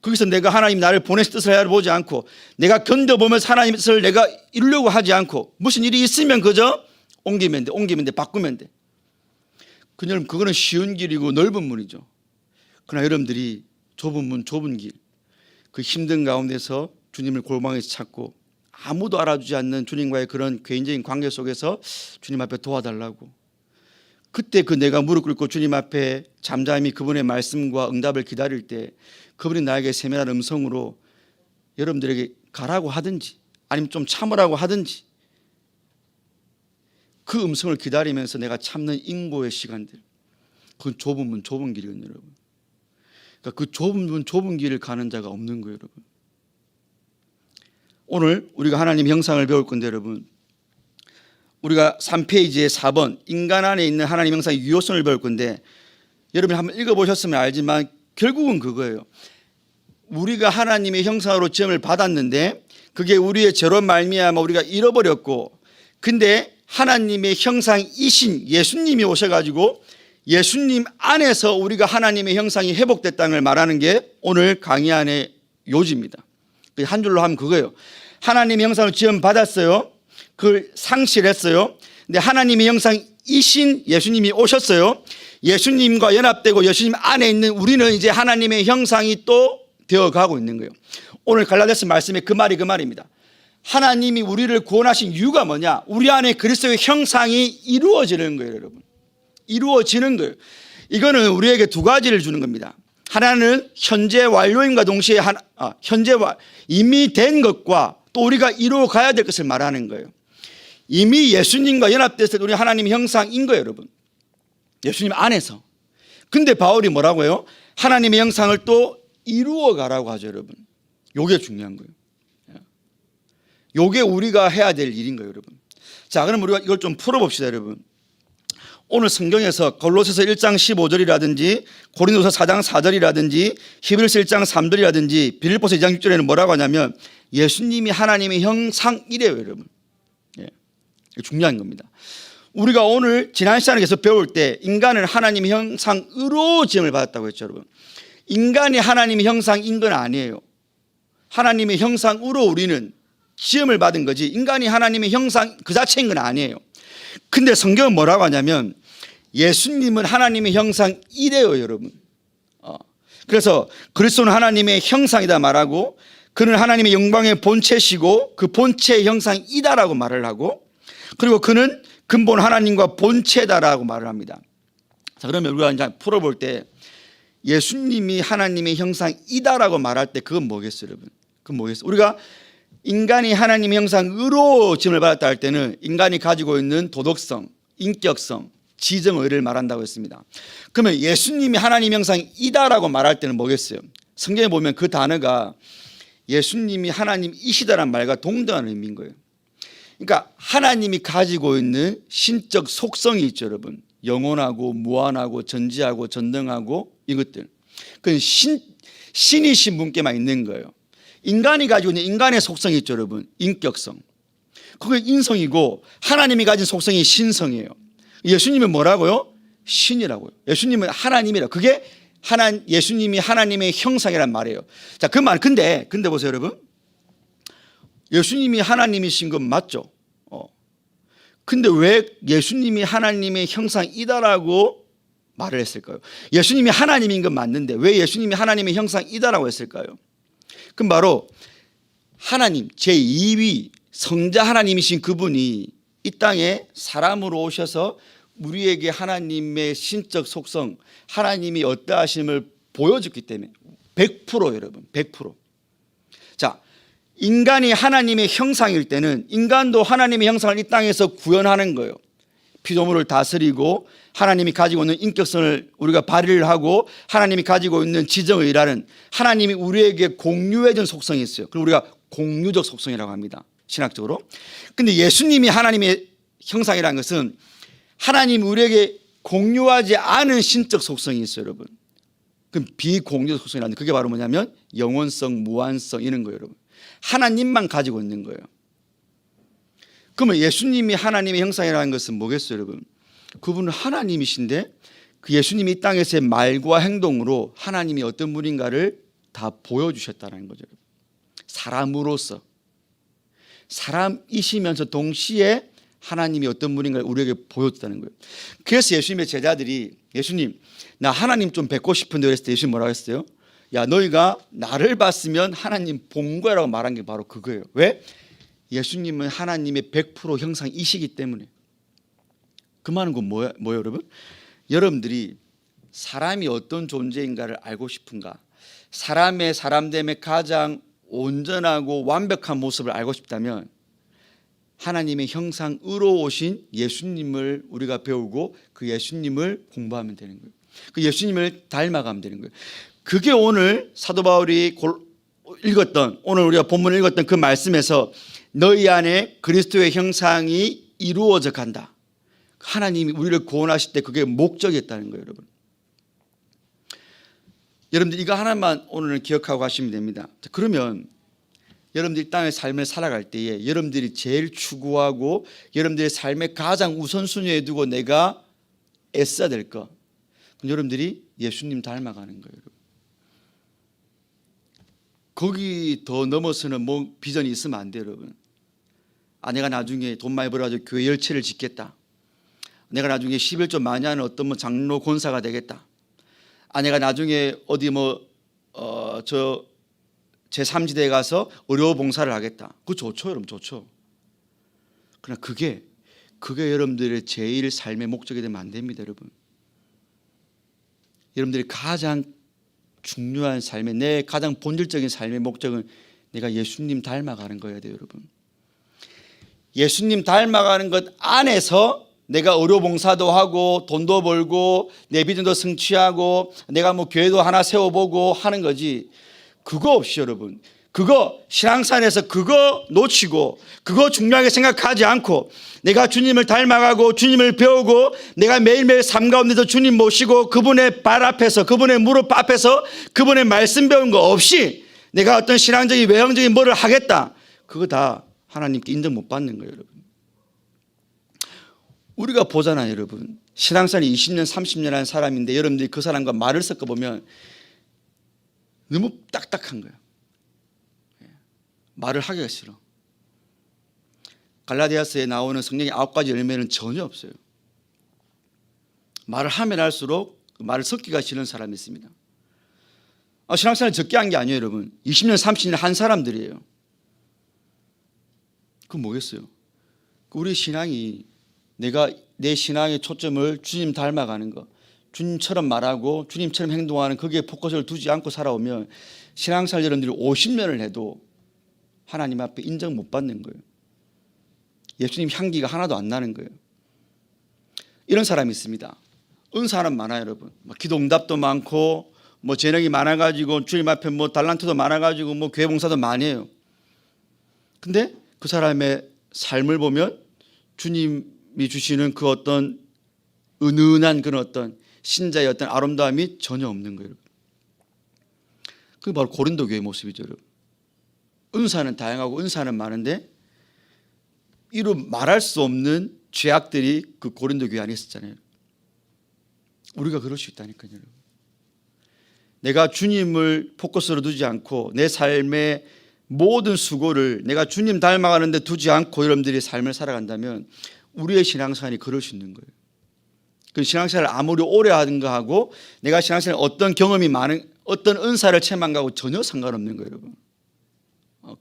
Speaker 5: 거기서 내가 하나님 나를 보내실 뜻을 보지 않고 내가 견뎌보면서 하나님의 뜻을 내가 이루려고 하지 않고 무슨 일이 있으면 그저 옮기면 돼, 바꾸면 돼. 여러분 그거는 쉬운 길이고 넓은 문이죠. 그러나 여러분들이 좁은 문, 좁은 길, 그 힘든 가운데서 주님을 골방에서 찾고 아무도 알아주지 않는 주님과의 그런 개인적인 관계 속에서 주님 앞에 도와달라고. 그때 그 내가 무릎 꿇고 주님 앞에 잠잠히 그분의 말씀과 응답을 기다릴 때 그분이 나에게 세밀한 음성으로 여러분들에게 가라고 하든지 아니면 좀 참으라고 하든지 그 음성을 기다리면서 내가 참는 인고의 시간들, 그건 좁은 문, 좁은 길이거든요 여러분. 그러니까 그 좁은 문, 좁은 길을 가는 자가 없는 거예요 여러분. 오늘 우리가 하나님 형상을 배울 건데 여러분, 우리가 3페이지에 4번 인간 안에 있는 하나님 형상의 유효성을 배울 건데 여러분이 한번 읽어보셨으면 알지만 결국은 그거예요. 우리가 하나님의 형상으로 지음을 받았는데 그게 우리의 죄로 말미암아 우리가 잃어버렸고, 근데 하나님의 형상이신 예수님이 오셔가지고 예수님 안에서 우리가 하나님의 형상이 회복됐다는 걸 말하는 게 오늘 강의 안의 요지입니다. 한 줄로 하면 그거예요. 하나님의 형상을 지음 받았어요. 그걸 상실했어요. 근데 하나님의 형상이신 예수님이 오셨어요. 예수님과 연합되고 예수님 안에 있는 우리는 이제 하나님의 형상이 또 되어가고 있는 거예요. 오늘 갈라디아서 말씀에 그 말입니다. 하나님이 우리를 구원하신 이유가 뭐냐? 우리 안에 그리스도의 형상이 이루어지는 거예요 여러분. 이루어지는 거예요. 이거는 우리에게 두 가지를 주는 겁니다. 하나는 현재 완료임과 동시에 이미 된 것과 또 우리가 이루어 가야 될 것을 말하는 거예요. 이미 예수님과 연합됐을 때 우리 하나님의 형상인 거예요 여러분. 예수님 안에서. 근데 바울이 뭐라고요? 하나님의 형상을 또 이루어 가라고 하죠 여러분. 요게 중요한 거예요. 요게 우리가 해야 될 일인 거예요 여러분. 자, 그럼 우리가 이걸 좀 풀어봅시다 여러분. 오늘 성경에서 골로새서 1장 15절이라든지 고린도서 4장 4절이라든지 히브리서 1장 3절이라든지 빌립보서 2장 6절에는 뭐라고 하냐면 예수님이 하나님의 형상이래요 여러분. 예, 중요한 겁니다. 우리가 오늘 지난 시간에 계속 배울 때 인간은 하나님의 형상으로 지음을 받았다고 했죠 여러분. 인간이 하나님의 형상인 건 아니에요. 하나님의 형상으로 우리는 지음을 받은 거지 인간이 하나님의 형상 그 자체인 건 아니에요. 근데 성경은 뭐라고 하냐면 예수님은 하나님의 형상이래요 여러분. 그래서 그리스도는 하나님의 형상이다 말하고 그는 하나님의 영광의 본체시고 그 본체의 형상이다라고 말을 하고, 그리고 그는 근본 하나님과 본체다라고 말을 합니다. 자, 그러면 우리가 이제 풀어볼 때 예수님이 하나님의 형상이다라고 말할 때 그건 뭐겠어요 여러분? 그건 뭐겠어요? 우리가 인간이 하나님의 형상으로 지음을 받았다 할 때는 인간이 가지고 있는 도덕성, 인격성, 지정의를 말한다고 했습니다. 그러면 예수님이 하나님의 형상이다라고 말할 때는 뭐겠어요? 성경에 보면 그 단어가 예수님이 하나님이시다라는 말과 동등한 의미인 거예요. 그러니까 하나님이 가지고 있는 신적 속성이 있죠 여러분. 영원하고 무한하고 전지하고 전능하고 이것들. 그건 신이신 분께만 있는 거예요. 인간이 가지고 있는 인간의 속성이 있죠 여러분. 인격성. 그게 인성이고 하나님이 가진 속성이 신성이에요. 예수님은 뭐라고요? 신이라고요. 예수님은 하나님이라. 그게 예수님이 하나님의 형상이란 말이에요. 자, 그 말 근데 보세요 여러분. 예수님이 하나님이신 건 맞죠? 근데 왜 예수님이 하나님의 형상이다라고 말을 했을까요? 예수님이 하나님인 건 맞는데 왜 예수님이 하나님의 형상이다라고 했을까요? 그럼 바로 하나님 제2위 성자 하나님이신 그분이 이 땅에 사람으로 오셔서 우리에게 하나님의 신적 속성, 하나님이 어떠하심을 보여줬기 때문에 100% 여러분, 100%. 자, 인간이 하나님의 형상일 때는 인간도 하나님의 형상을 이 땅에서 구현하는 거예요. 피조물을 다스리고 하나님이 가지고 있는 인격성을 우리가 발휘를 하고 하나님이 가지고 있는 지정을 일하는 하나님이 우리에게 공유해 준 속성이 있어요. 그걸 우리가 공유적 속성이라고 합니다. 신학적으로. 근데 예수님이 하나님의 형상이라는 것은 하나님이 우리에게 공유하지 않은 신적 속성이 있어요, 여러분. 그럼 비공유적 속성이라는 그게 바로 뭐냐면 영원성, 무한성 이런 거예요, 여러분. 하나님만 가지고 있는 거예요. 그러면 예수님이 하나님의 형상이라는 것은 뭐겠어요, 여러분? 그분은 하나님이신데 그 예수님이 이 땅에서의 말과 행동으로 하나님이 어떤 분인가를 다 보여주셨다는 거죠. 사람으로서 사람이시면서 동시에 하나님이 어떤 분인가를 우리에게 보여줬다는 거예요. 그래서 예수님의 제자들이 예수님 나 하나님 좀 뵙고 싶은데 그랬을 때 예수님 뭐라고 했어요? 야 너희가 나를 봤으면 하나님 본 거라고 말한 게 바로 그거예요. 왜? 예수님은 하나님의 100% 형상이시기 때문에. 그 말은 뭐예요 여러분? 여러분들이 사람이 어떤 존재인가를 알고 싶은가, 사람의 사람됨의 가장 온전하고 완벽한 모습을 알고 싶다면 하나님의 형상으로 오신 예수님을 우리가 배우고 그 예수님을 공부하면 되는 거예요. 그 예수님을 닮아가면 되는 거예요. 그게 오늘 사도 바울이 읽었던, 오늘 우리가 본문을 읽었던 그 말씀에서 너희 안에 그리스도의 형상이 이루어져 간다. 하나님이 우리를 구원하실 때 그게 목적이었다는 거예요, 여러분. 여러분들 이거 하나만 오늘은 기억하고 가시면 됩니다. 그러면 여러분들이 땅의 삶을 살아갈 때에 여러분들이 제일 추구하고 여러분들의 삶의 가장 우선순위에 두고 내가 애써야 될 것, 여러분들이 예수님 닮아가는 거예요. 거기 더 넘어서는 뭐 비전이 있으면 안 돼요, 여러분. 내가 나중에 돈 많이 벌어가지고 교회 열체를 짓겠다. 내가 나중에 11조 많이 하는 어떤 뭐 장로 권사가 되겠다. 내가 나중에 어디 제3지대에 가서 의료 봉사를 하겠다. 그거 좋죠, 여러분, 좋죠. 그러나 그게 여러분들의 제일 삶의 목적이 되면 안 됩니다, 여러분. 여러분들이 가장 중요한 삶의, 내 가장 본질적인 삶의 목적은 내가 예수님 닮아가는 거여야 돼요, 여러분. 예수님 닮아가는 것 안에서 내가 의료봉사도 하고 돈도 벌고 내 비전도 성취하고 내가 뭐 교회도 하나 세워보고 하는 거지. 그거 없이 여러분, 그거 신앙생활에서 그거 놓치고 그거 중요하게 생각하지 않고 내가 주님을 닮아가고 주님을 배우고 내가 매일매일 삶 가운데서 주님 모시고 그분의 발 앞에서 그분의 무릎 앞에서 그분의 말씀 배운 거 없이 내가 어떤 신앙적인 외형적인 뭐를 하겠다, 그거 다 하나님께 인정 못 받는 거예요, 여러분. 우리가 보잖아요, 여러분. 신앙생활 20년 30년 한 사람인데 여러분들이 그 사람과 말을 섞어보면 너무 딱딱한 거예요. 말을 하기가 싫어. 갈라디아서에 나오는 성령의 9가지 열매는 전혀 없어요. 말을 하면 할수록 말을 섞기가 싫은 사람이 있습니다. 신앙생활 적게 한 게 아니에요, 여러분. 20년 30년 한 사람들이에요. 그건 뭐겠어요? 우리 신앙이, 내가 내 신앙의 초점을 주님 닮아가는 것, 주님처럼 말하고 주님처럼 행동하는 거기에 포커스를 두지 않고 살아오면 신앙생활 여러분들이 50년을 해도 하나님 앞에 인정 못 받는 거예요. 예수님 향기가 하나도 안 나는 거예요. 이런 사람이 있습니다. 은사는 많아요, 여러분. 기도 응답도 많고 뭐 재능이 많아가지고 주님 앞에 뭐 달란트도 많아가지고 뭐 교회 봉사도 많이 해요. 근데 그 사람의 삶을 보면 주님이 주시는 그 어떤 은은한 그런 어떤 신자의 어떤 아름다움이 전혀 없는 거예요. 그게 바로 고린도 교회의 모습이죠, 여러분. 은사는 다양하고 은사는 많은데 이루 말할 수 없는 죄악들이 그 고린도 교회 안에 있었잖아요. 우리가 그럴 수 있다니까요, 여러분. 내가 주님을 포커스로 두지 않고 내 삶의 모든 수고를 내가 주님 닮아가는 데 두지 않고 여러분들이 삶을 살아간다면 우리의 신앙생활이 그럴 수 있는 거예요. 그 신앙생활을 아무리 오래 하는 거하고 내가 신앙생활 어떤 경험이 많은 어떤 은사를 체험한 거하고 전혀 상관없는 거예요, 여러분.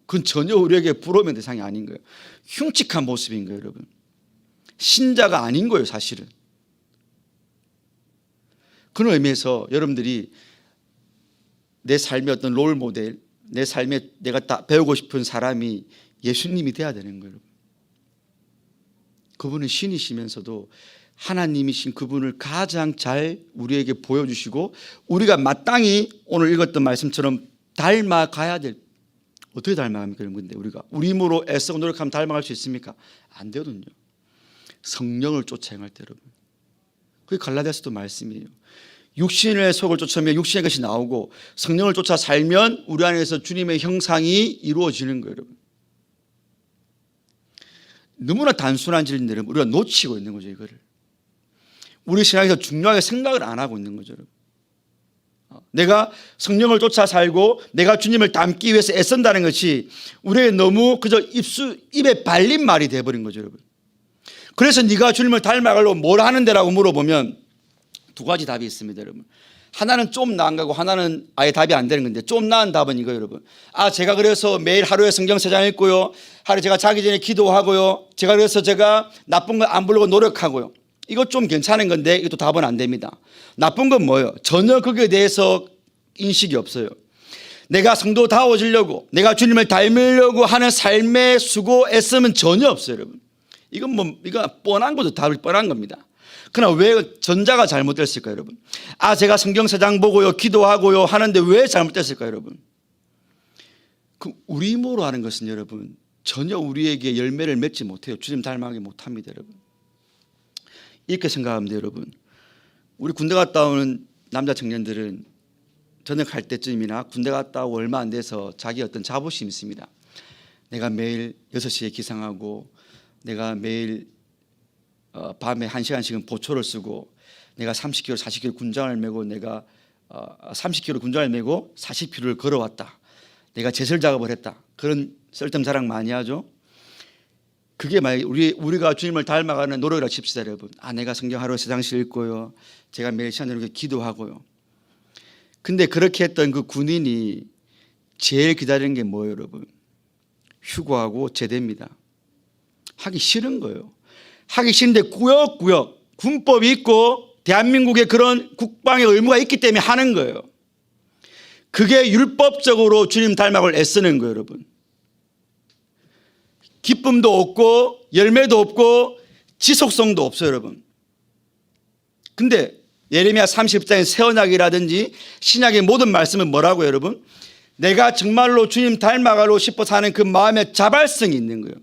Speaker 5: 그건 전혀 우리에게 부러움의 대상이 아닌 거예요. 흉측한 모습인 거예요, 여러분. 신자가 아닌 거예요, 사실은. 그런 의미에서 여러분들이 내 삶의 어떤 롤 모델, 내 삶에 내가 다 배우고 싶은 사람이 예수님이 돼야 되는 거예요, 여러분. 그분은 신이시면서도 하나님이신 그분을 가장 잘 우리에게 보여주시고 우리가 마땅히 오늘 읽었던 말씀처럼 닮아가야 될, 어떻게 닮아가면 그런 건데 우리가 우리 힘으로 애써 노력하면 닮아갈 수 있습니까? 안 되거든요. 성령을 쫓아 행할 때 여러분, 그게 갈라디아서도 말씀이에요. 육신의 속을 쫓으면 육신의 것이 나오고 성령을 쫓아 살면 우리 안에서 주님의 형상이 이루어지는 거예요. 여러분, 너무나 단순한 진리인데 여러분, 우리가 놓치고 있는 거죠. 이거를 우리 신앙에서 중요하게 생각을 안 하고 있는 거죠. 여러분, 내가 성령을 쫓아 살고 내가 주님을 닮기 위해서 애쓴다는 것이 우리에게 너무 그저 입에 발린 말이 돼버린 거죠. 여러분, 그래서 네가 주님을 닮아가려고 뭘 하는데라고 물어보면 두 가지 답이 있습니다. 여러분, 하나는 좀 나은 거고 하나는 아예 답이 안 되는 건데, 좀 나은 답은 이거예요. 여러분, 제가 그래서 매일 하루에 성경 3장 읽고요, 하루에 제가 자기 전에 기도하고요, 제가 그래서 제가 나쁜 거 안 부르고 노력하고요, 이거 좀 괜찮은 건데 이것도 답은 안 됩니다. 나쁜 건 뭐예요? 전혀 거기에 대해서 인식이 없어요. 내가 성도다워지려고 내가 주님을 닮으려고 하는 삶의 수고 애쓰면 전혀 없어요. 여러분, 이건 이거 뻔한 거죠. 답이 뻔한 겁니다. 그러나 왜 전자가 잘못됐을까요? 여러분, 제가 성경 3장 보고요 기도하고요 하는데 왜 잘못됐을까요? 여러분, 그 우리 힘으로 하는 것은 여러분 전혀 우리에게 열매를 맺지 못해요. 주님 닮아가기 못합니다. 여러분, 이렇게 생각하면 돼요. 여러분, 우리 군대 갔다 오는 남자 청년들은 전역할 때쯤이나 군대 갔다 오고 얼마 안 돼서 자기 어떤 자부심이 있습니다. 내가 매일 6시에 기상하고 내가 매일 밤에 1시간씩은 보초를 쓰고 내가 30km 40km 군장을 메고 내가 30km 군장을 메고 40km를 걸어왔다, 내가 제설 작업을 했다, 그런 쓸데없는 자랑 많이 하죠. 그게 만약 우리가 주님을 닮아가는 노력이라고 칩시다. 여러분, 내가 성경 하루에 3장씩 읽고요, 제가 매일 시간 이렇게 기도하고요. 근데 그렇게 했던 그 군인이 제일 기다리는 게 뭐예요? 여러분, 휴고하고 제대입니다. 하기 싫은 거예요. 하기 싫은데 구역구역 군법이 있고 대한민국에 그런 국방의 의무가 있기 때문에 하는 거예요. 그게 율법적으로 주님 닮아갈 애쓰는 거예요. 여러분, 기쁨도 없고 열매도 없고 지속성도 없어요. 여러분, 근데 예레미야 30장의 새 언약이라든지 신약의 모든 말씀은 뭐라고요? 여러분, 내가 정말로 주님 닮아가고 싶어 사는 그 마음의 자발성이 있는 거예요.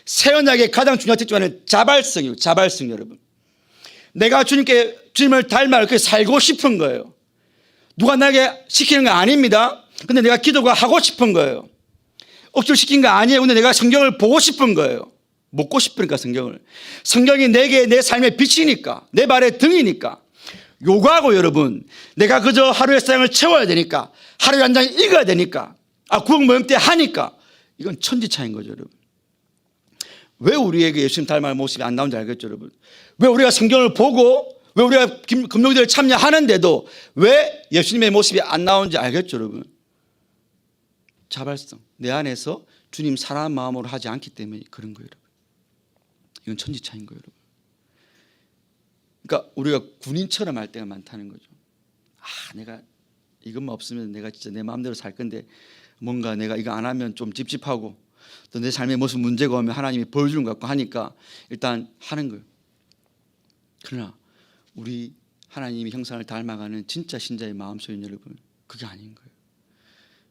Speaker 5: 새 언약의 가장 중요한 특징은 자발성이에요. 자발성. 여러분, 내가 주님을 닮아 살고 싶은 거예요. 누가 나에게 시키는 거 아닙니다. 근데 내가 기도가 하고 싶은 거예요. 억지로 시킨 거 아니에요. 근데 내가 성경을 보고 싶은 거예요. 먹고 싶으니까 성경이 내게 내 삶의 빛이니까, 내 발의 등이니까. 요구하고 여러분, 내가 그저 하루의 사랑을 채워야 되니까, 하루에 한 장 읽어야 되니까, 구역 모임 때 하니까, 이건 천지차이인 거죠. 여러분, 왜 우리에게 예수님 닮아갈 모습이 안 나오는지 알겠죠? 여러분, 왜 우리가 성경을 보고 왜 우리가 금요기도를 참여하는데도 왜 예수님의 모습이 안 나오는지 알겠죠? 여러분, 자발성, 내 안에서 주님 사랑하는 마음으로 하지 않기 때문에 그런 거예요. 여러분, 이건 천지차이인 거예요. 여러분, 그러니까 우리가 군인처럼 할 때가 많다는 거죠. 내가 이것만 없으면 내가 진짜 내 마음대로 살 건데 뭔가 내가 이거 안 하면 좀 찝찝하고 또 내 삶에 무슨 문제가 오면 하나님이 보여주는 것 같고 하니까 일단 하는 거예요. 그러나 우리 하나님이 형상을 닮아가는 진짜 신자의 마음속에 여러분, 그게 아닌 거예요.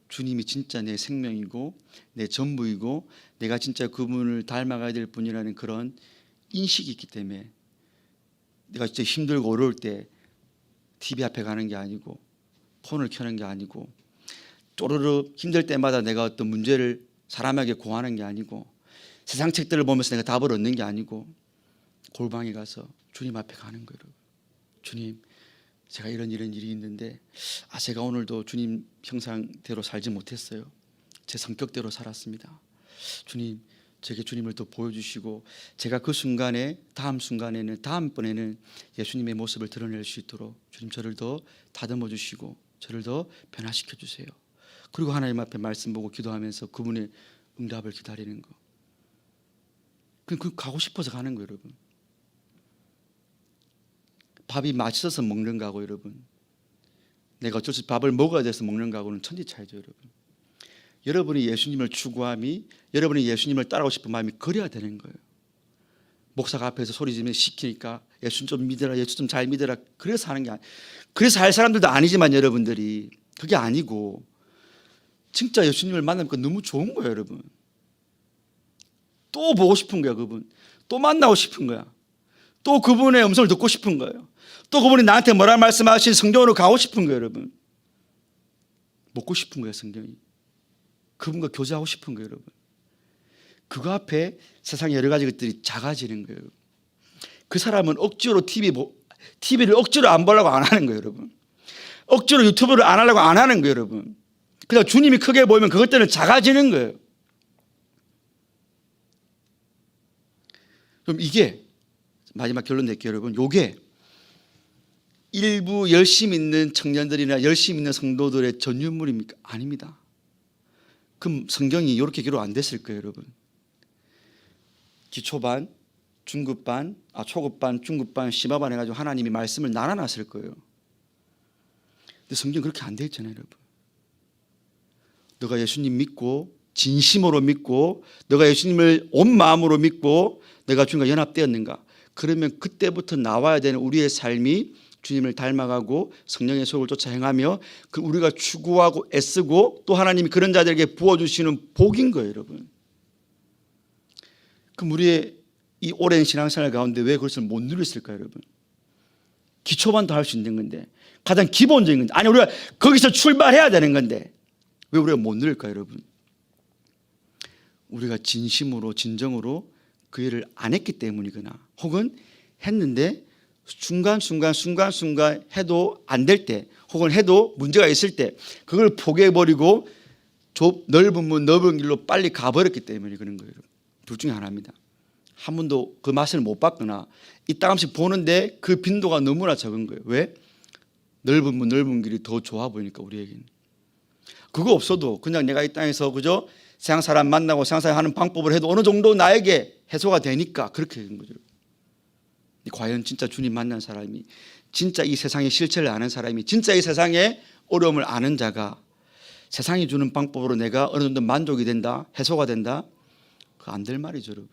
Speaker 5: 주님이 진짜 내 생명이고 내 전부이고 내가 진짜 그분을 닮아가야 될 분이라는 그런 인식이 있기 때문에 내가 진짜 힘들고 어려울 때 TV 앞에 가는 게 아니고 폰을 켜는 게 아니고 쪼르르 힘들 때마다 내가 어떤 문제를 사람에게 고하는 게 아니고 세상 책들을 보면서 내가 답을 얻는 게 아니고 골방에 가서 주님 앞에 가는 거예요. 주님, 제가 이런 일이 있는데 제가 오늘도 주님 형상대로 살지 못했어요. 제 성격대로 살았습니다. 주님, 제게 주님을 더 보여주시고 제가 그 순간에 다음번에는 예수님의 모습을 드러낼 수 있도록 주님 저를 더 다듬어 주시고 저를 더 변화시켜 주세요. 그리고 하나님 앞에 말씀 보고 기도하면서 그분의 응답을 기다리는 거. 그 가고 싶어서 가는 거예요. 여러분, 밥이 맛있어서 먹는 거하고 여러분, 내가 어쩔 수 없이 밥을 먹어야 돼서 먹는 거하고는 천지 차이죠. 여러분, 여러분이 예수님을 추구함이, 여러분이 예수님을 따라가고 싶은 마음이 그래야 되는 거예요. 목사가 앞에서 소리 지르면 시키니까 예수 좀 믿어라, 예수 좀 잘 믿어라. 그래서 하는 게 그래서 할 사람들도 아니지만 여러분들이 그게 아니고 진짜 예수님을 만나니까 너무 좋은 거예요, 여러분. 또 보고 싶은 거야, 그분. 또 만나고 싶은 거야. 또 그분의 음성을 듣고 싶은 거예요. 또 그분이 나한테 뭐라 말씀하신 성경으로 가고 싶은 거예요, 여러분. 먹고 싶은 거예요, 성경이. 그분과 교제하고 싶은 거예요, 여러분. 그거 앞에 세상의 여러 가지 것들이 작아지는 거예요. 그 사람은 억지로 TV를 억지로 안 보려고 안 하는 거예요, 여러분. 억지로 유튜브를 안 하려고 안 하는 거예요, 여러분. 그냥 주님이 크게 보이면 그것들은 작아지는 거예요. 그럼 이게 마지막 결론 낼게요, 여러분. 요게 일부 열심히 있는 청년들이나 열심히 있는 성도들의 전유물입니까? 아닙니다. 그럼 성경이 이렇게 기록 안 됐을 거예요, 여러분. 기초반, 중급반, 초급반, 중급반, 심화반 해가지고 하나님이 말씀을 나눠놨을 거예요. 근데 성경 그렇게 안 돼 있잖아요, 여러분. 너가 예수님 믿고 진심으로 믿고 너가 예수님을 온 마음으로 믿고 내가 주님과 연합되었는가? 그러면 그때부터 나와야 되는 우리의 삶이 주님을 닮아가고 성령의 소욕을 쫓아 행하며 그 우리가 추구하고 애쓰고 또 하나님이 그런 자들에게 부어주시는 복인 거예요, 여러분. 그럼 우리의 이 오랜 신앙생활 가운데 왜 그것을 못 누렸을까요, 여러분? 기초반도 할 수 있는 건데 가장 기본적인 건데 아니 우리가 거기서 출발해야 되는 건데 왜 우리가 못 누릴까요, 여러분? 우리가 진심으로 진정으로 그 일을 안 했기 때문이거나 혹은 했는데 순간순간 해도 안 될 때 혹은 해도 문제가 있을 때 그걸 포기해버리고 넓은 문 넓은 길로 빨리 가버렸기 때문에 그런 거예요. 둘 중에 하나입니다. 한 번도 그 맛을 못 봤거나 이따금씩 보는데 그 빈도가 너무나 적은 거예요. 왜? 넓은 문 넓은 길이 더 좋아 보이니까 우리에게는. 그거 없어도 그냥 내가 이 땅에서 그저 세상 사람 만나고 세상 사람 하는 방법을 해도 어느 정도 나에게 해소가 되니까 그렇게 된 거죠. 과연 진짜 주님 만난 사람이 진짜 이 세상의 실체를 아는 사람이 진짜 이 세상의 어려움을 아는 자가 세상이 주는 방법으로 내가 어느 정도 만족이 된다 해소가 된다 그거 안 될 말이죠, 여러분.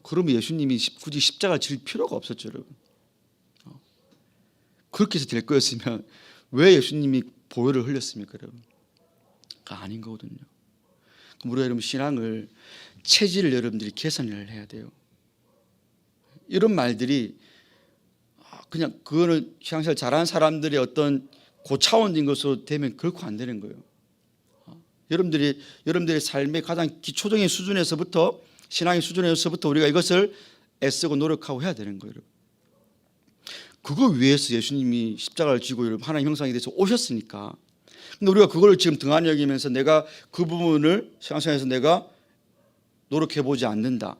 Speaker 5: 그러면 예수님이 굳이 십자가를 질 필요가 없었죠, 여러분. 그렇게 해서 될 거였으면 왜 예수님이 보혈을 흘렸습니까, 여러분? 그거 아닌 거거든요. 그럼 우리가 여러분 신앙을 체질을 여러분들이 개선을 해야 돼요. 이런 말들이 그냥 그거는 신앙생활 잘하는 사람들의 어떤 고차원적인 것으로 되면 결코 안 되는 거예요. 여러분들의 삶의 가장 기초적인 수준에서부터 신앙의 수준에서부터 우리가 이것을 애쓰고 노력하고 해야 되는 거예요. 그거 위해서 예수님이 십자가를 지고 하나님 형상이 돼서 오셨으니까. 근데 우리가 그걸 지금 등한히 여기면서 내가 그 부분을 신앙생활에서 내가 노력해보지 않는다.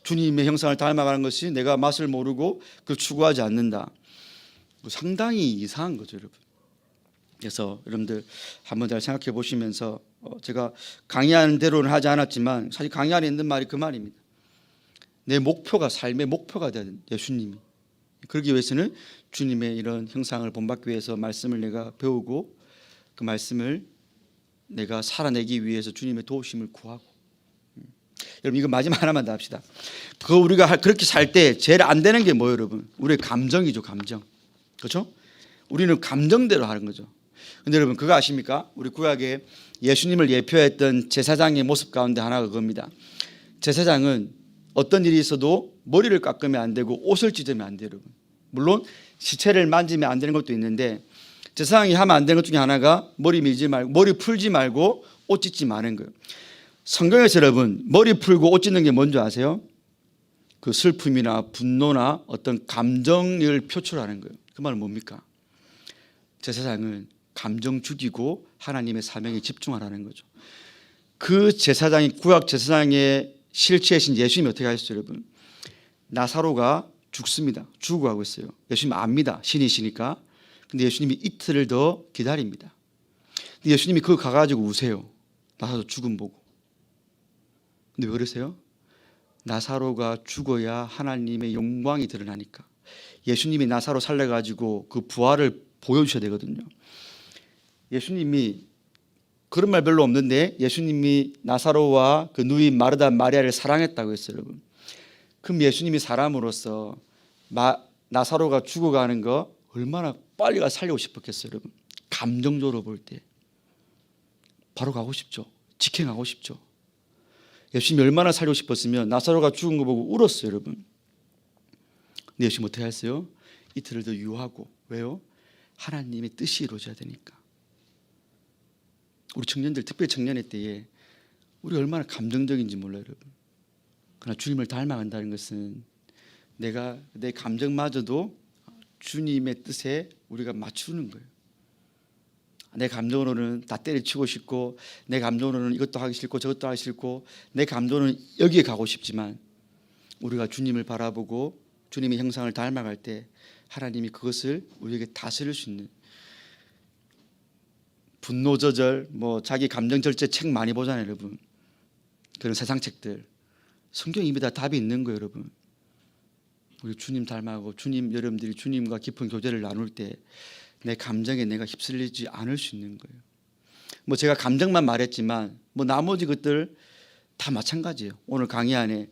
Speaker 5: 주님의 형상을 닮아가는 것이 내가 맛을 모르고 그걸 추구하지 않는다. 상당히 이상한 거죠, 여러분. 그래서 여러분들 한번 잘 생각해 보시면서 제가 강의하는 대로는 하지 않았지만 사실 강의 안에 있는 말이 그 말입니다. 내 목표가 삶의 목표가 되는 예수님이. 그러기 위해서는 주님의 이런 형상을 본받기 위해서 말씀을 내가 배우고 그 말씀을 내가 살아내기 위해서 주님의 도우심을 구하고. 여러분 이거 마지막 하나만 더 합시다. 그거 우리가 그렇게 살 때 제일 안 되는 게 뭐예요, 여러분? 우리의 감정이죠, 감정. 그렇죠? 우리는 감정대로 하는 거죠. 근데 여러분 그거 아십니까? 우리 구약에 예수님을 예표했던 제사장의 모습 가운데 하나가 그겁니다. 제사장은 어떤 일이 있어도 머리를 깎으면 안 되고 옷을 찢으면 안 돼요, 여러분. 물론 시체를 만지면 안 되는 것도 있는데 제사장이 하면 안 되는 것 중에 하나가 머리 밀지 말고 머리 풀지 말고 옷 찢지 마는 거예요. 성경에서 여러분 머리 풀고 옷 찢는 게 뭔지 아세요? 그 슬픔이나 분노나 어떤 감정을 표출하는 거예요. 그 말은 뭡니까? 제사장은 감정 죽이고 하나님의 사명에 집중하라는 거죠. 그 제사장이 구약 제사장의 실체이신 예수님이 어떻게 하셨어요, 여러분? 나사로가 죽습니다. 죽어가고 있어요. 예수님 압니다. 신이시니까. 근데 예수님이 이틀을 더 기다립니다. 근데 예수님이 그거 가가지고 우세요. 나사로 죽음 보고. 근데 왜 그러세요? 나사로가 죽어야 하나님의 영광이 드러나니까. 예수님이 나사로 살려가지고 그 부활을 보여주셔야 되거든요. 예수님이 그런 말 별로 없는데 예수님이 나사로와 그 누이 마르다 마리아를 사랑했다고 했어요, 여러분. 그럼 예수님이 사람으로서 나사로가 죽어가는 거 얼마나 빨리 가 살리고 싶었겠어요, 여러분. 감정적으로 볼 때 바로 가고 싶죠. 직행하고 싶죠. 예수님이 얼마나 살리고 싶었으면 나사로가 죽은 거 보고 울었어요, 여러분. 근데 예수님 어떻게 했어요? 이틀을 더 유하고. 왜요? 하나님의 뜻이 이루어져야 되니까. 우리 청년들, 특별히 청년의 때에 우리 얼마나 감정적인지 몰라요, 여러분. 그러나 주님을 닮아간다는 것은 내가 내 감정마저도 주님의 뜻에 우리가 맞추는 거예요. 내 감정으로는 다 때려치고 싶고, 내 감정으로는 이것도 하기 싫고 저것도 하기 싫고, 내 감정으로는 여기에 가고 싶지만 우리가 주님을 바라보고 주님의 형상을 닮아갈 때 하나님이 그것을 우리에게 다스릴 수 있는, 분노 조절, 자기 감정 절제 책 많이 보잖아요, 여러분. 그런 세상 책들. 성경 이미 다 답이 있는 거예요, 여러분. 우리 주님 닮아가고 여러분들이 주님과 깊은 교제를 나눌 때 내 감정에 내가 휩쓸리지 않을 수 있는 거예요. 제가 감정만 말했지만 나머지 것들 다 마찬가지예요. 오늘 강의 안에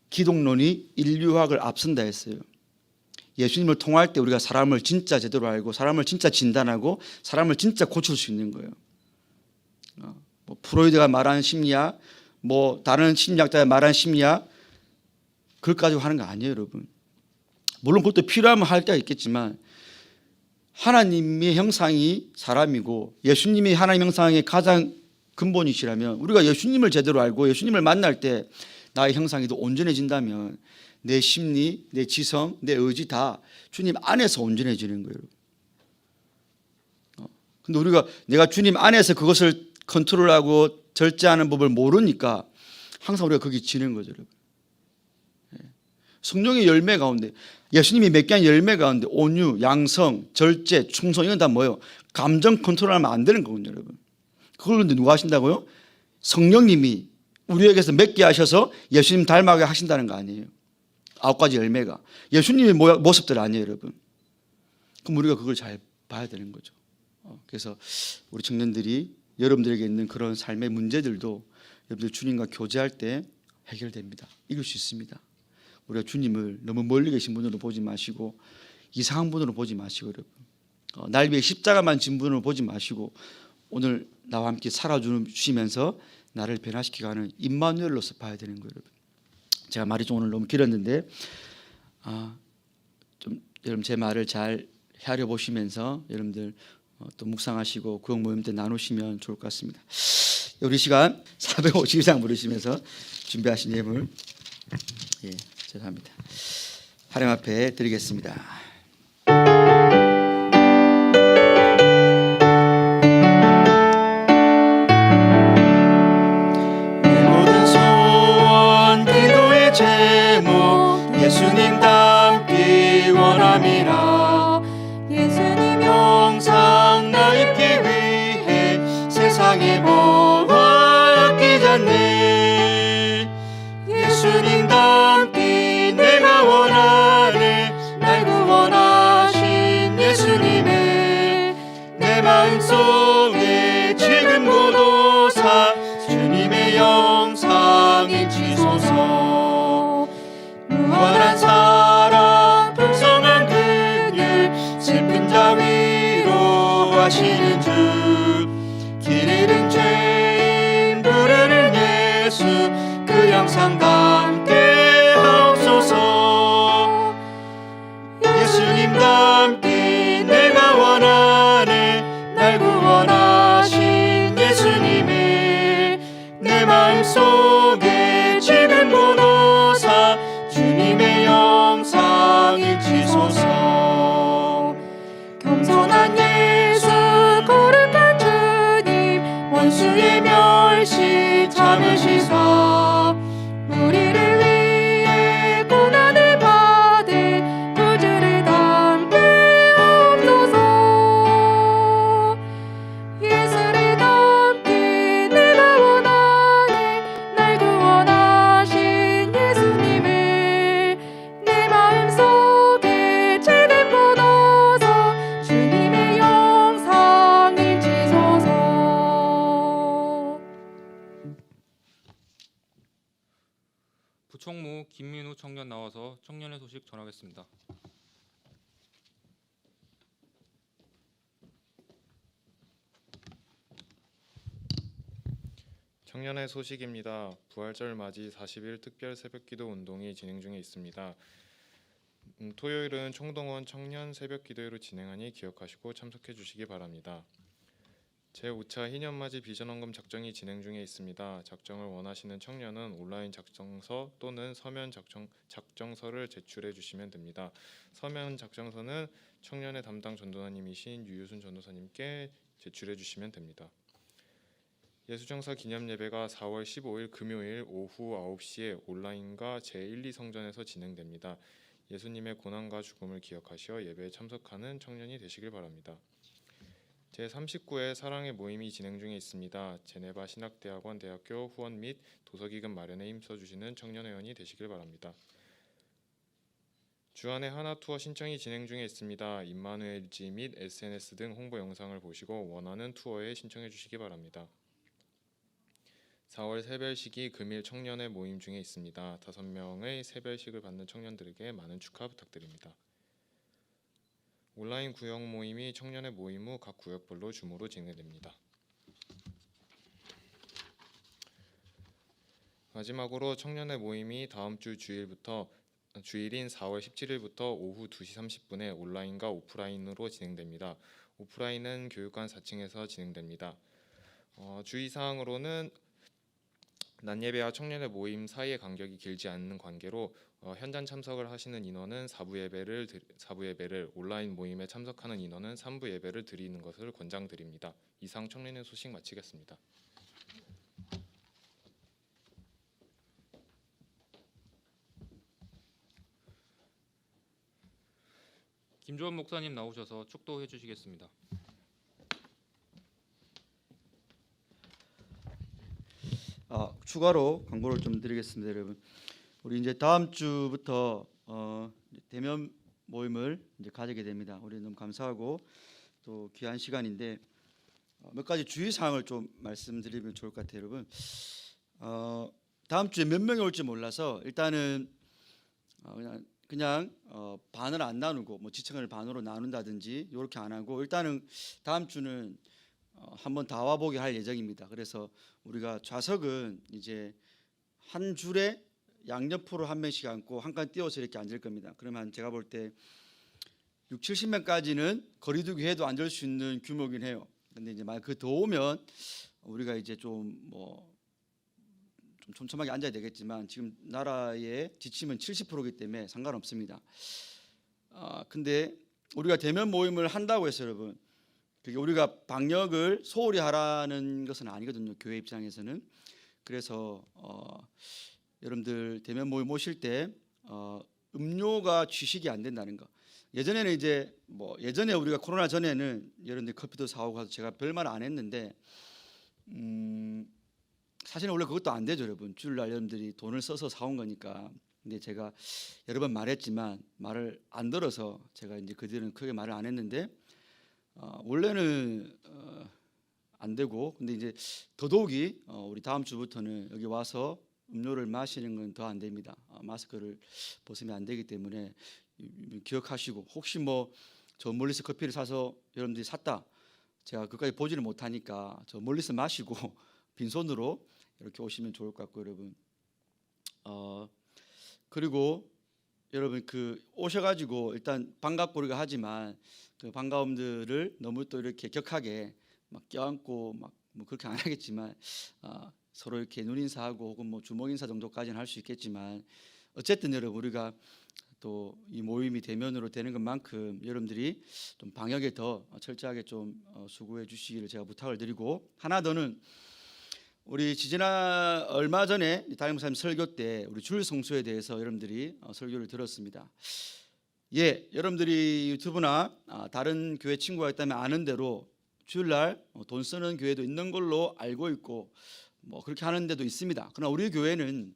Speaker 5: 기독론이 인류학을 앞선다 했어요. 예수님을 통할 때 우리가 사람을 진짜 제대로 알고 사람을 진짜 진단하고 사람을 진짜 고칠 수 있는 거예요. 프로이드가 말한 심리학, 다른 심리학자가 말한 심리학, 그걸 가지고 하는 거 아니에요, 여러분. 물론 그것도 필요하면 할 때가 있겠지만 하나님의 형상이 사람이고 예수님이 하나님 형상의 가장 근본이시라면 우리가 예수님을 제대로 알고 예수님을 만날 때 나의 형상이 더 온전해진다면 내 심리, 내 지성, 내 의지 다 주님 안에서 온전해지는 거예요. 근데 우리가 내가 주님 안에서 그것을 컨트롤하고 절제하는 법을 모르니까 항상 우리가 거기 지는 거죠, 여러분. 성령의 열매 가운데 예수님이 맺게 열매 가운데 온유, 양성, 절제, 충성 이건 다 뭐예요? 감정 컨트롤하면 안 되는 거군요, 여러분. 그걸 근데 누가 하신다고요? 성령님이 우리에게서 맺게 하셔서 예수님 닮아가게 하신다는 거 아니에요. 9가지 열매가 예수님의 모습들 아니에요, 여러분. 그럼 우리가 그걸 잘 봐야 되는 거죠. 그래서 우리 청년들이 여러분들에게 있는 그런 삶의 문제들도 여러분들 주님과 교제할 때 해결됩니다. 이길 수 있습니다. 우리가 주님을 너무 멀리 계신 분으로 보지 마시고 이상한 분으로 보지 마시고 여러분, 날 위해 십자가만 진 분으로 보지 마시고 오늘 나와 함께 살아주시면서 나를 변화시키가는 임마누엘로서 봐야 되는 거예요, 여러분. 제가 말이 좀 오늘 너무 길었는데 좀 여러분 제 말을 잘 헤아려 보시면서 여러분들 또 묵상하시고 구역 모임 때 나누시면 좋을 것 같습니다. 우리 시간 452장 부르시면서 준비하신 예물 죄송합니다. 하나님 앞에 드리겠습니다.
Speaker 2: 내 모든 소원 기도의 제목 예수님 닮기 원함이라. 예수님 형상 나 입기 위해 세상의 뭐와 아끼지 않네. 예수님 닮기 내가 원하네. 날 구원하신 예수님의 내 마음속에 지금 모도사 주님의 영상이 지소서. 무한한 사랑 풍성한 긍휼 슬픈 자 위로하시는 주. 길 잃은 죄인 부르는 예수 그 영상 담게 하옵소서. 예수님 닮기 내가 원하네. 날 구원하신 예수님의 내 마음속에 지금 보도사 주님의 영상이 지소서. 겸손한 예수 거룩한 주님 원수의 멸시 참으시사 우리를 위해 고난을 받은 구주를 담게 하옵소서. 예수를 담기 내가 원하네. 날
Speaker 3: 김민우 청년 나와서 청년의 소식 전하겠습니다.
Speaker 6: 청년의 소식입니다. 부활절 맞이 40일 특별 새벽기도 운동이 진행 중에 있습니다. 토요일은 총동원 청년 새벽기도회로 진행하니 기억하시고 참석해 주시기 바랍니다. 제5차 희년맞이 비전헌금 작정이 진행 중에 있습니다. 작정을 원하시는 청년은 온라인 작정서 또는 서면 작정서를 제출해 주시면 됩니다. 서면 작정서는 청년의 담당 전도사님이신 유유순 전도사님께 제출해 주시면 됩니다. 예수정사 기념예배가 4월 15일 금요일 오후 9시에 온라인과 제1, 2성전에서 진행됩니다. 예수님의 고난과 죽음을 기억하시어 예배에 참석하는 청년이 되시길 바랍니다. 제39회 사랑의 모임이 진행 중에 있습니다. 제네바 신학대학원 대학교 후원 및 도서기금 마련에 힘써주시는 청년회원이 되시길 바랍니다. 주안의 하나 투어 신청이 진행 중에 있습니다. 임마누엘지 및 SNS 등 홍보 영상을 보시고 원하는 투어에 신청해 주시기 바랍니다. 4월 새별식이 금일 청년의 모임 중에 있습니다. 5명의 새별식을 받는 청년들에게 많은 축하 부탁드립니다. 온라인 구역 모임이 청년의 모임 후 각 구역별로 줌으로 진행됩니다. 마지막으로 청년의 모임이 다음 주 주일인 4월 17일부터 오후 2시 30분에 온라인과 오프라인으로 진행됩니다. 오프라인은 교육관 4층에서 진행됩니다. 주의사항으로는 낮예배와 청년의 모임 사이의 간격이 길지 않는 관계로 현장 참석을 하시는 인원은 4부 예배를 온라인 모임에 참석하는 인원은 3부 예배를 드리는 것을 권장드립니다. 이상 청년의 소식 마치겠습니다.
Speaker 3: 김조원 목사님 나오셔서 축도해 주시겠습니다.
Speaker 5: 추가로 광고를 좀 드리겠습니다, 여러분. 우리 이제 다음 주부터 대면 모임을 이제 가지게 됩니다. 우리 너무 감사하고 또 귀한 시간인데 몇 가지 주의 사항을 좀 말씀드리면 좋을 것 같아요, 여러분. 다음 주에 몇 명이 올지 몰라서 일단은 그냥 반을 안 나누고 뭐 지청을 반으로 나눈다든지 이렇게 안 하고 일단은 다음 주는 한번 다 와보게 할 예정입니다. 그래서 우리가 좌석은 이제 한 줄에 양옆으로 한 명씩 앉고 한 칸 띄워서 이렇게 앉을 겁니다. 그러면 제가 볼 때 6, 70명까지는 거리두기 해도 앉을 수 있는 규모긴 해요. 근데 이제 만약 그 더 오면 우리가 이제 좀 촘촘하게 앉아야 되겠지만 지금 나라의 지침은 70%이기 때문에 상관없습니다. 근데 우리가 대면 모임을 한다고 해서 여러분 그게 우리가 방역을 소홀히 하라는 것은 아니거든요. 교회 입장에서는. 그래서 여러분들 대면 모임 오실 때 음료가 취식이 안 된다는 거. 예전에는 이제 예전에 우리가 코로나 전에는 여러분들 커피도 사오고 가서 제가 별말 안 했는데 사실은 원래 그것도 안 되죠, 여러분. 주일날 여러분들이 돈을 써서 사온 거니까. 근데 제가 여러 번 말했지만 말을 안 들어서 제가 이제 그 뒤로는 크게 말을 안 했는데 원래는 안 되고 근데 이제 더더욱이 우리 다음 주부터는 여기 와서 음료를 마시는 건 더 안 됩니다. 마스크를 벗으면 안 되기 때문에 기억하시고 혹시 저 멀리서 커피를 사서 여러분들이 샀다 제가 그까지 보지를 못하니까 저 멀리서 마시고 빈손으로 이렇게 오시면 좋을 것 같고 여러분 그리고 여러분 오셔가지고 일단 반갑고 우리가 하지만 그 반가움들을 너무 또 이렇게 격하게 막 껴안고 뭐 그렇게 안 하겠지만 서로 이렇게 눈인사하고 혹은 주먹 인사 정도까지는 할 수 있겠지만 어쨌든 여러분 우리가 또 이 모임이 대면으로 되는 것만큼 여러분들이 좀 방역에 더 철저하게 좀 수고해 주시기를 제가 부탁을 드리고 하나 더는 우리 지지난 얼마 전에 담임 목사님 설교 때 우리 주일 성수에 대해서 여러분들이 설교를 들었습니다. 여러분들이 유튜브나 다른 교회 친구가 있다면 아는 대로 주일날 돈 쓰는 교회도 있는 걸로 알고 있고 그렇게 하는 데도 있습니다. 그러나 우리 교회는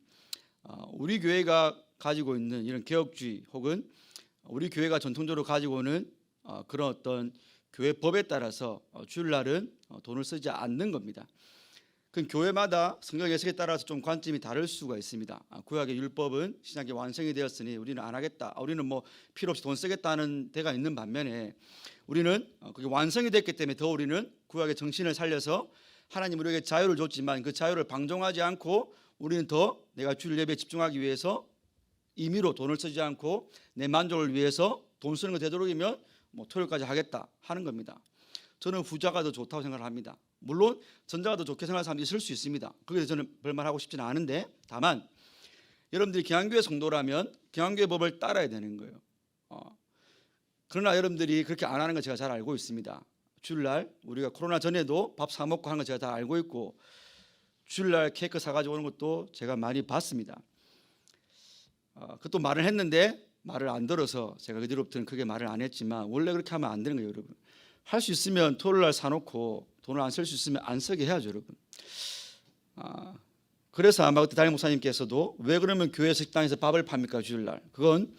Speaker 5: 우리 교회가 가지고 있는 이런 개혁주의 혹은 우리 교회가 전통적으로 가지고 있는 그런 어떤 교회 법에 따라서 주일날은 돈을 쓰지 않는 겁니다. 그 교회마다 성경 해석에 따라서 좀 관점이 다를 수가 있습니다. 구약의 율법은 신약이 완성이 되었으니 우리는 안 하겠다. 우리는 뭐 필요 없이 돈 쓰겠다는 데가 있는 반면에 우리는 그게 완성이 됐기 때문에 더 우리는 구약의 정신을 살려서 하나님 우리에게 자유를 줬지만 그 자유를 방종하지 않고 우리는 더 내가 주일 예배에 집중하기 위해서 임의로 돈을 쓰지 않고 내 만족을 위해서 돈 쓰는 거 되도록이면 뭐 토요일까지 하겠다 하는 겁니다. 저는 후자가 더 좋다고 생각을 합니다. 물론 전자가 더 좋게 생각하는 사람도 있을 수 있습니다. 거기에 저는 별말하고 싶지는 않은데, 다만 여러분들이 경안교회 성도라면 경안교회 법을 따라야 되는 거예요. 그러나 여러분들이 그렇게 안 하는 거 제가 잘 알고 있습니다. 주일날 우리가 코로나 전에도 밥 사 먹고 하는 거 제가 다 알고 있고, 주일날 케이크 사가지고 오는 것도 제가 많이 봤습니다. 그것도 말을 했는데 말을 안 들어서 제가 그 뒤로부터는 크게 말을 안 했지만, 원래 그렇게 하면 안 되는 거예요, 여러분. 할 수 있으면 토요일날 사놓고 돈을 안 쓸 수 있으면 안 쓰게 해야죠, 여러분. 그래서 아마 그때 담임 목사님께서도 왜 그러면 교회 식당에서 밥을 팝니까, 주일날? 그건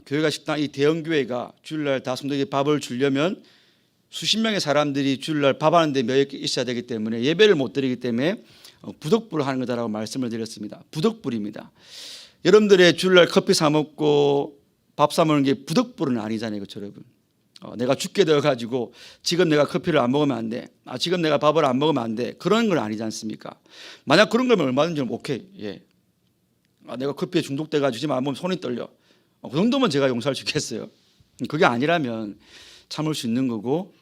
Speaker 5: 교회가 식당, 이 대형 교회가 주일날 다 성도에게 밥을 주려면 수십 명의 사람들이 주일날 밥하는데 몇 있어야 되기 때문에 예배를 못 드리기 때문에 부덕불을 하는 거다라고 말씀을 드렸습니다. 부덕불입니다. 여러분들의 주일날 커피 사 먹고 밥 사 먹는 게 부덕불은 아니잖아요, 그렇죠, 여러분? 내가 죽게 되어가지고 지금 내가 커피를 안 먹으면 안 돼. 지금 내가 밥을 안 먹으면 안 돼. 그런 건 아니지 않습니까? 만약 그런 거면 얼마든지 오케이. 예. 내가 커피에 중독돼가지고 지금 안 먹으면 손이 떨려. 그 정도면 제가 용서할 수 있겠어요. 그게 아니라면 참을 수 있는 거고,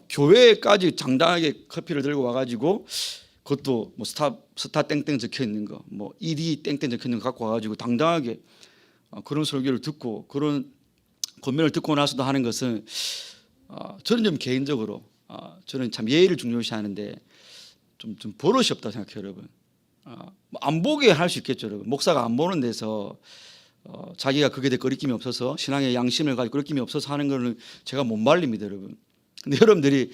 Speaker 5: 교회까지 당당하게 커피를 들고 와가지고 그것도 뭐 스타 땡땡 적혀 있는 거, 뭐 ED 땡땡 적혀 있는 거 갖고 와가지고 당당하게 그런 설교를 듣고 그런 권면을 듣고 나서도 하는 것은 저는 좀 개인적으로 저는 참 예의를 중요시하는데 좀 버릇이 없다고 생각해요, 여러분. 안 보게 할 수 있겠죠, 여러분. 목사가 안 보는 데서 자기가 그게 대해 거리낌이 없어서 신앙의 양심을 가지고 거리낌이 없어서 하는 거는 제가 못 말립니다, 여러분. 근데 여러분들이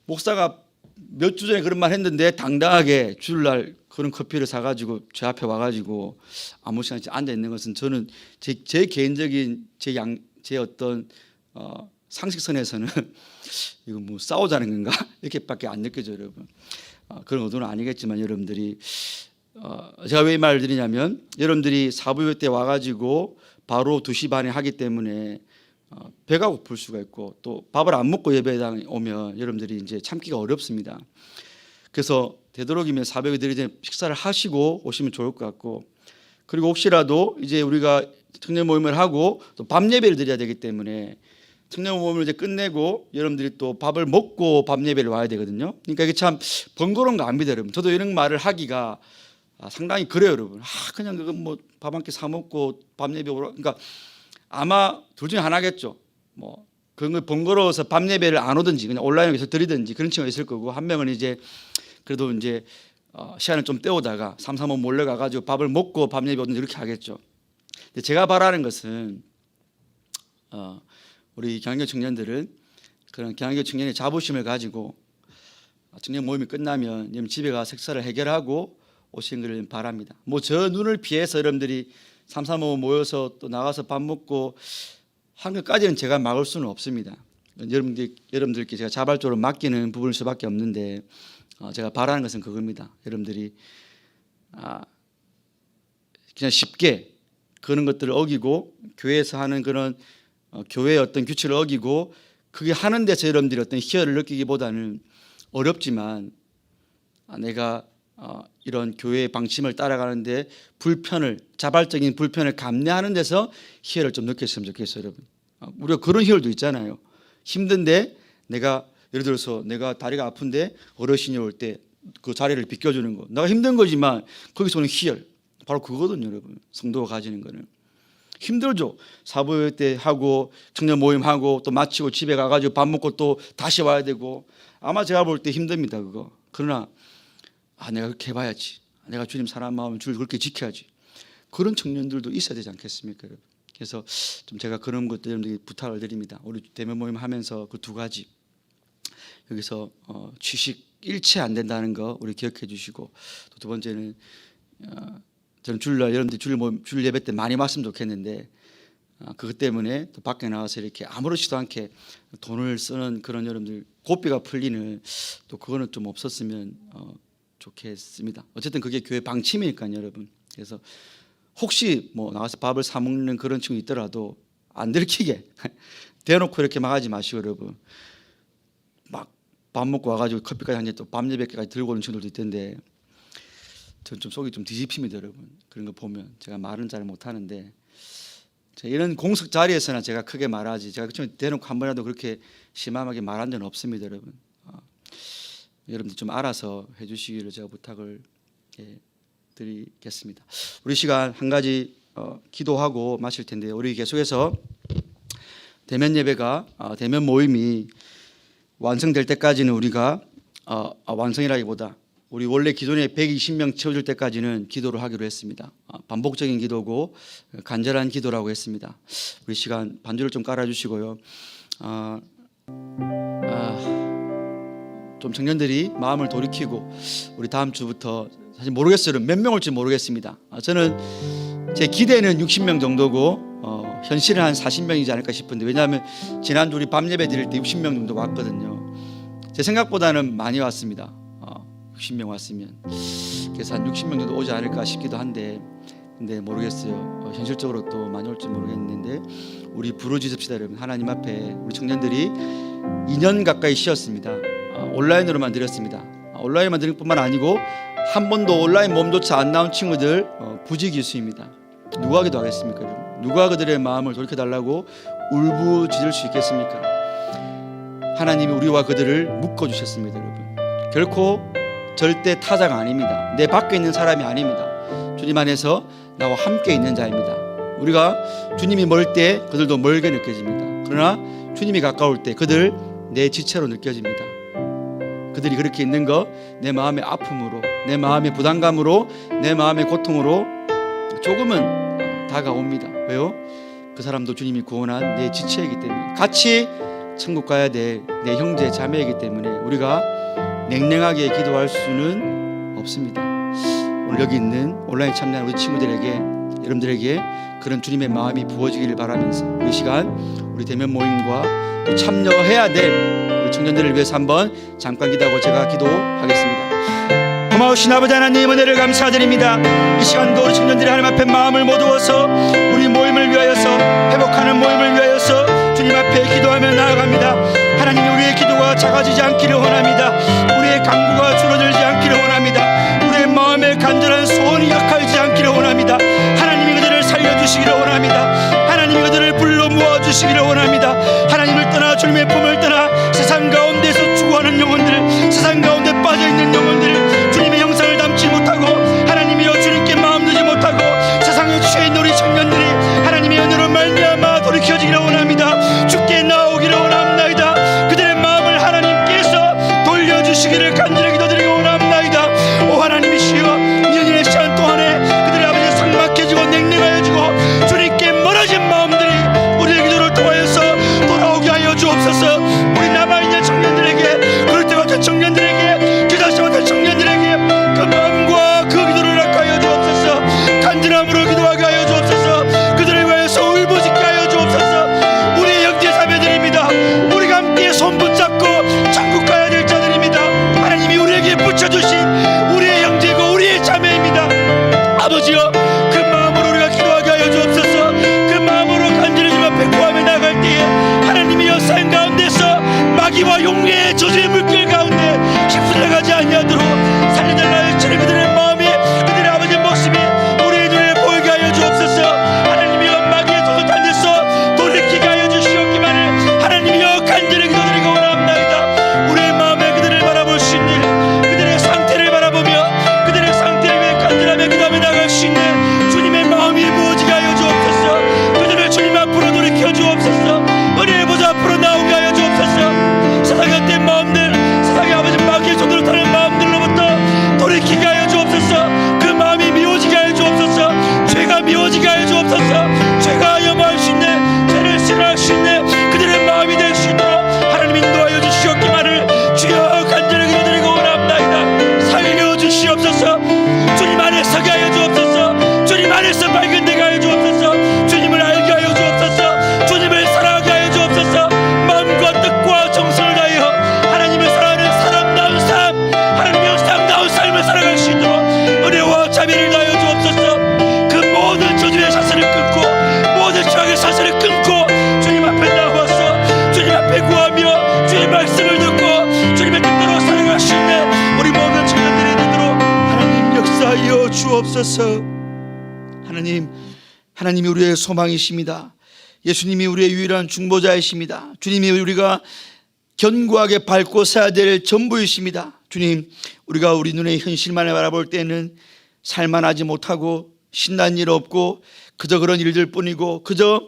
Speaker 5: 목사가 몇 주 전에 그런 말 했는데 당당하게 주일날 그런 커피를 사가지고 제 앞에 와가지고 아무 시간에 앉아 있는 것은 저는 제 개인적인 제 어떤 상식선에서는 이거 뭐 싸우자는 건가 이렇게밖에 안 느껴져요, 여러분. 그런 의도는 아니겠지만 여러분들이 제가 왜 이 말을 드리냐면, 여러분들이 사부예배 때 와가지고 바로 2시 반에 하기 때문에 배가 고플 수가 있고, 또 밥을 안 먹고 예배당 오면 여러분들이 이제 참기가 어렵습니다. 그래서 되도록이면 사벽에 드리기 전에 식사를 하시고 오시면 좋을 것 같고, 그리고 혹시라도 이제 우리가 청년 모임을 하고 또 밤 예배를 드려야 되기 때문에 청년 모임을 이제 끝내고 여러분들이 또 밥을 먹고 밤 예배를 와야 되거든요. 그러니까 이게 참 번거로운 거 압니다, 여러분. 저도 이런 말을 하기가 상당히 그래요, 여러분. 그냥 그거 뭐 밥 한 끼 사 먹고 밤 예배 오라. 그러니까 아마 둘 중에 하나겠죠. 뭐 그런 거 번거로워서 밤 예배를 안 오든지 그냥 온라인에서 드리든지 그런 친구가 있을 거고, 한 명은 이제 그래도 이제 시간을 좀 때우다가 3, 3호 몰래 가가지고 밥을 먹고 밤 예배 오든지 이렇게 하겠죠. 근데 제가 바라는 것은 우리 경안교 청년들은 그런 경안교 청년의 자부심을 가지고 청년 모임이 끝나면 집에 가서 식사를 해결하고 오시는 것을 바랍니다. 뭐 저 눈을 피해서 여러분들이 3, 3호 모여서 또 나가서 밥 먹고 한 것까지는 제가 막을 수는 없습니다. 여러분들께 제가 자발적으로 맡기는 부분일 수밖에 없는데, 제가 바라는 것은 그겁니다. 여러분들이 그냥 쉽게 그런 것들을 어기고 교회에서 하는 그런 교회의 어떤 규칙을 어기고 그게 하는 데서 여러분들이 어떤 희열을 느끼기보다는 어렵지만 내가 이런 교회의 방침을 따라가는데 자발적인 불편을 감내하는 데서 희열을 좀 느꼈으면 좋겠어요, 여러분. 우리가 그런 희열도 있잖아요. 힘든데 내가 예를 들어서 내가 다리가 아픈데 어르신이 올 때 그 자리를 비켜주는 거, 내가 힘든 거지만 거기서 오는 희열, 바로 그거거든요, 여러분. 성도가 가지는 거는. 힘들죠. 사부예배 때 하고 청년 모임 하고 또 마치고 집에 가가지고 밥 먹고 또 다시 와야 되고, 아마 제가 볼 때 힘듭니다, 그거. 그러나 내가 그렇게 해봐야지. 내가 주님 사랑하는 마음을 주를 그렇게 지켜야지. 그런 청년들도 있어야 되지 않겠습니까, 여러분? 그래서 좀 제가 그런 것들 여러분들께 부탁을 드립니다. 우리 대면 모임 하면서 그 2가지 여기서 취식 일체 안 된다는 거 우리 기억해 주시고, 또 2번째는 저는 주일날 여러분들 주일 예배 때 많이 왔으면 좋겠는데 그것 때문에 또 밖에 나와서 이렇게 아무렇지도 않게 돈을 쓰는 그런 여러분들 고삐가 풀리는 또 그거는 좀 없었으면 좋겠습니다. 어쨌든 그게 교회 방침이니까요, 여러분. 그래서 혹시 뭐 나가서 밥을 사 먹는 그런 친구 있더라도 안 들키게 대놓고 이렇게 막 하지 마시고, 여러분. 막 밥 먹고 와가지고 커피까지 한 잔 또 밤 예배까지 들고 오는 친구들도 있던데 전 좀 속이 좀 뒤집힙니다, 여러분. 그런 거 보면 제가 말은 잘 못하는데 이런 공석 자리에서나 제가 크게 말하지, 제가 대놓고 한 번이라도 그렇게 심하게 말한 적은 없습니다, 여러분. 여러분들 좀 알아서 해주시기를 제가 부탁을 드리겠습니다. 우리 시간 한 가지 기도하고 마칠 텐데요. 우리 계속해서 대면 예배가 대면 모임이 완성될 때까지는 우리가 완성이라기보다 우리 원래 기존에 120명 채워줄 때까지는 기도를 하기로 했습니다. 반복적인 기도고 간절한 기도라고 했습니다. 우리 시간 반주를 좀 깔아주시고요. 좀 청년들이 마음을 돌이키고 우리 다음 주부터 사실 모르겠어요. 몇 명 올지 모르겠습니다. 저는 제 기대는 60명 정도고 현실은 한 40명이지 않을까 싶은데, 왜냐하면 지난주 우리 밤 예배 드릴 때 60명 정도 왔거든요. 제 생각보다는 많이 왔습니다. 60명 왔으면 그래서 한 60명 정도 오지 않을까 싶기도 한데, 근데 모르겠어요. 현실적으로 또 많이 올지 모르겠는데 우리 부르짖읍시다, 여러분. 하나님 앞에 우리 청년들이 2년 가까이 쉬었습니다. 온라인으로만 드렸습니다. 온라인만 드릴 뿐만 아니고 한 번도 온라인 몸조차 안 나온 친구들 부지기수입니다. 누가 기도하겠습니까, 여러분? 누가 그들의 마음을 돌이켜달라고 울부짖을 수 있겠습니까? 하나님이 우리와 그들을 묶어주셨습니다, 여러분. 결코 절대 타자가 아닙니다. 내 밖에 있는 사람이 아닙니다. 주님 안에서 나와 함께 있는 자입니다. 우리가 주님이 멀 때 그들도 멀게 느껴집니다. 그러나 주님이 가까울 때 그들 내 지체로 느껴집니다. 그들이 그렇게 있는 거 내 마음의 아픔으로, 내 마음의 부담감으로, 내 마음의 고통으로 조금은 다가옵니다. 왜요? 그 사람도 주님이 구원한 내 지체이기 때문에, 같이 천국 가야 될 내 형제 자매이기 때문에 우리가 냉랭하게 기도할 수는 없습니다. 오늘 여기 있는 온라인 참여한 우리 친구들에게, 여러분들에게 그런 주님의 마음이 부어지기를 바라면서 우리 시간, 우리 대면 모임과 또 참여해야 될 우리 청년들을 위해서 한번 잠깐 기도하고 제가 기도하겠습니다. 고마우신 아버지 하나님, 은혜를 감사드립니다. 이 시간도 우리 청년들이 하나님 앞에 마음을 모두어서 우리 모임을 위하여서, 회복하는 모임을 위하여서 주님 앞에 기도하며 나아갑니다. 하나님, 우리의 기도가 작아지지 않기를 원합니다. 우리의 간구가 줄어들지 않기를 원합니다. 우리의 마음의 간절한 소원이 약해지지 않기를 원합니다. 하나님이 그들을 살려주시기를 원합니다. 하나님이 그들을 불러 모아주시기를 원합니다. 하나님을 떠나, 주님의 품을 떠나 세상 가운데서 추구하는 영혼들, 세상 가운데 빠져있는 영혼들, 주님의 형상을 담지 못하고 하나님이여 주님께 마음 두지 못하고 세상에 취해 있는 우리 청년들이 하나님의 은혜로 말미암아 돌이켜지기를 원합니다. 주께 나오기를 원합니다. 그들의 마음을 하나님께서 돌려주시기를 간절히 기도드리고 원합니다. 오 하나님이시여, 이 연인의 시간 동안에 그들의 아버지 삭막해지고 냉랭하여지고 주님께 멀어진 마음들이 우리의 기도를 통하여서 돌아오게 하여 주옵소서. 우리 남아있는 청년들에게, 그럴 때 같은 청년들에게, 기도하지 못할 청년들에게 그 마음과 그 기도를 낙하여 주옵소서. 간절함으로 기도하게 하여 주옵소서. 그들을 위하여서 울부짖게 하여 주옵소서. 우리의 형제 자매들입니다. 우리가 함께 손 붙잡고 천국 가야 될 자들입니다. 하나님이 우리에게 붙여주신 우리의 형제고 우리의 자매입니다. 아버지여, 그 마음으로 우리가 기도하게 하여 주옵소서. 그 마음으로 간절히 주님 앞에 구하며 나갈 때에 하나님이여, 삶 가운데서 마귀와 용례의 저주의 물길 가운데 휩쓸려가지 아니하도록 살려달라 할지니 그들의 마음이, 그들의 아버지 모습이 우리의 눈에 보이게 하여 주옵소서. 하나님이여, 마귀의 도둑한 데서 돌이키게 하여 주시옵기만을 하나님이여 간절히 기도드리고 원합니다. 우리의 마음에 그들을 바라볼 수 있는, 그들의 상태를 바라보며 그들의 상태를 위해 간절하며 기도하며 나갈 수 있는 주님의 마음이 부어지게 하여 주옵소서. 그들을 주님 앞으로 돌이켜 주옵소서. 은혜의 보좌 앞으로 나오게 하여 주옵소서. 세상의 헛된 마음들, 세상의 아버지 마귀의 손으로 타는 마음 주옵소서. 하나님이 우리의 소망이십니다. 예수님이 우리의 유일한 중보자이십니다. 주님이 우리가 견고하게 밟고 서야 될 전부이십니다. 주님, 우리가 우리 눈의 현실만 바라볼 때는 살만하지 못하고 신난 일 없고 그저 그런 일들 뿐이고 그저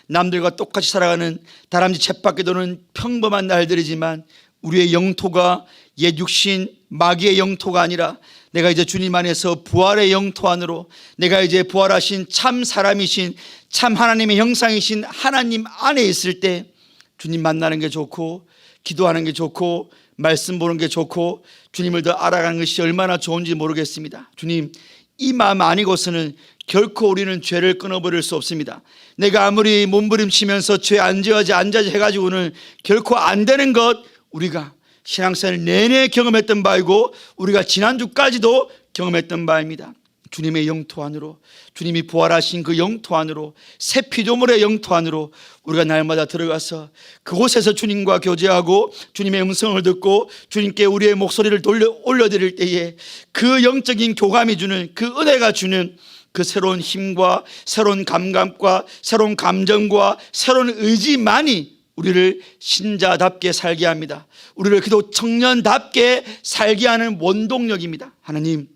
Speaker 5: 남들과 똑같이 살아가는 다람쥐 쳇바퀴 도는 평범한 날들이지만 우리의 영토가 옛 육신 마귀의 영토가 아니라 내가 이제 주님 안에서 부활의 영토 안으로, 내가 이제 부활하신 참 사람이신 참 하나님의 형상이신 하나님 안에 있을 때 주님 만나는 게 좋고 기도하는 게 좋고 말씀 보는 게 좋고 주님을 더 알아가는 것이 얼마나 좋은지 모르겠습니다. 주님, 이 마음 아니고서는 결코 우리는 죄를 끊어버릴 수 없습니다. 내가 아무리 몸부림치면서 죄 안 지어지 해가지고는 결코 안 되는 것, 우리가 신앙생활 내내 경험했던 바이고 우리가 지난주까지도 경험했던 바입니다. 주님의 영토 안으로, 주님이 부활하신 그 영토 안으로, 새 피조물의 영토 안으로 우리가 날마다 들어가서 그곳에서 주님과 교제하고 주님의 음성을 듣고 주님께 우리의 목소리를 올려드릴 때에 그 영적인 교감이 주는, 그 은혜가 주는 그 새로운 힘과 새로운 감각과 새로운 감정과 새로운 의지만이 우리를 신자답게 살게 합니다. 우리를 기도 청년답게 살게 하는 원동력입니다. 하나님,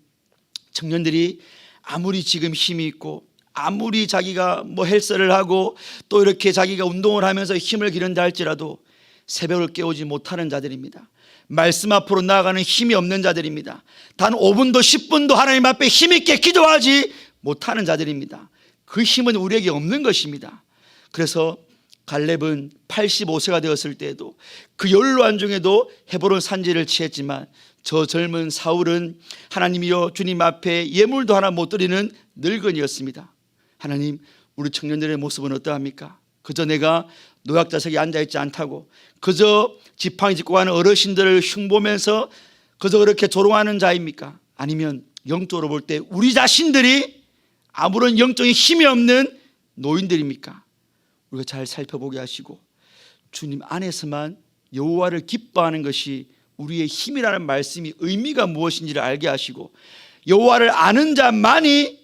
Speaker 5: 청년들이 아무리 지금 힘이 있고 아무리 자기가 헬스를 하고 또 이렇게 자기가 운동을 하면서 힘을 기른다 할지라도 새벽을 깨우지 못하는 자들입니다. 말씀 앞으로 나아가는 힘이 없는 자들입니다. 단 5분도 10분도 하나님 앞에 힘있게 기도하지 못하는 자들입니다. 그 힘은 우리에게 없는 것입니다. 그래서 갈렙은 85세가 되었을 때에도 그 연로한 중에도 헤브론 산지를 취했지만 저 젊은 사울은 하나님이여 주님 앞에 예물도 하나 못 드리는 늙은이였습니다. 하나님, 우리 청년들의 모습은 어떠합니까? 그저 내가 노약자석에 앉아있지 않다고, 그저 지팡이 짚고 가는 어르신들을 흉보면서 그저 그렇게 조롱하는 자입니까? 아니면 영적으로 볼 때 우리 자신들이 아무런 영적인 힘이 없는 노인들입니까? 우리가 잘 살펴보게 하시고 주님 안에서만 여호와를 기뻐하는 것이 우리의 힘이라는 말씀이 의미가 무엇인지를 알게 하시고 여호와를 아는 자만이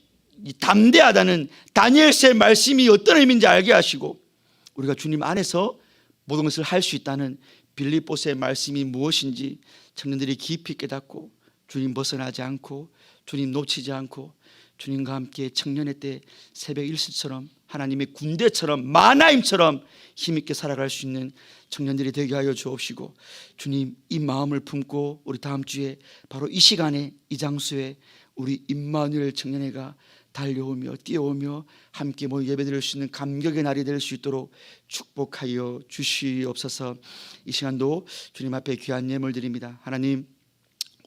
Speaker 5: 담대하다는 다니엘서의 말씀이 어떤 의미인지 알게 하시고 우리가 주님 안에서 모든 것을 할 수 있다는 빌립보서의 말씀이 무엇인지 청년들이 깊이 깨닫고 주님 벗어나지 않고 주님 놓치지 않고 주님과 함께 청년의 때 새벽 1시처럼 하나님의 군대처럼 마나임처럼 힘있게 살아갈 수 있는 청년들이 되게 하여 주옵시고 주님, 이 마음을 품고 우리 다음 주에 바로 이 시간에 이 장소에 우리 임마누엘 청년회가 달려오며 뛰어오며 함께 모여 예배드릴 수 있는 감격의 날이 될 수 있도록 축복하여 주시옵소서. 이 시간도 주님 앞에 귀한 예물 드립니다. 하나님,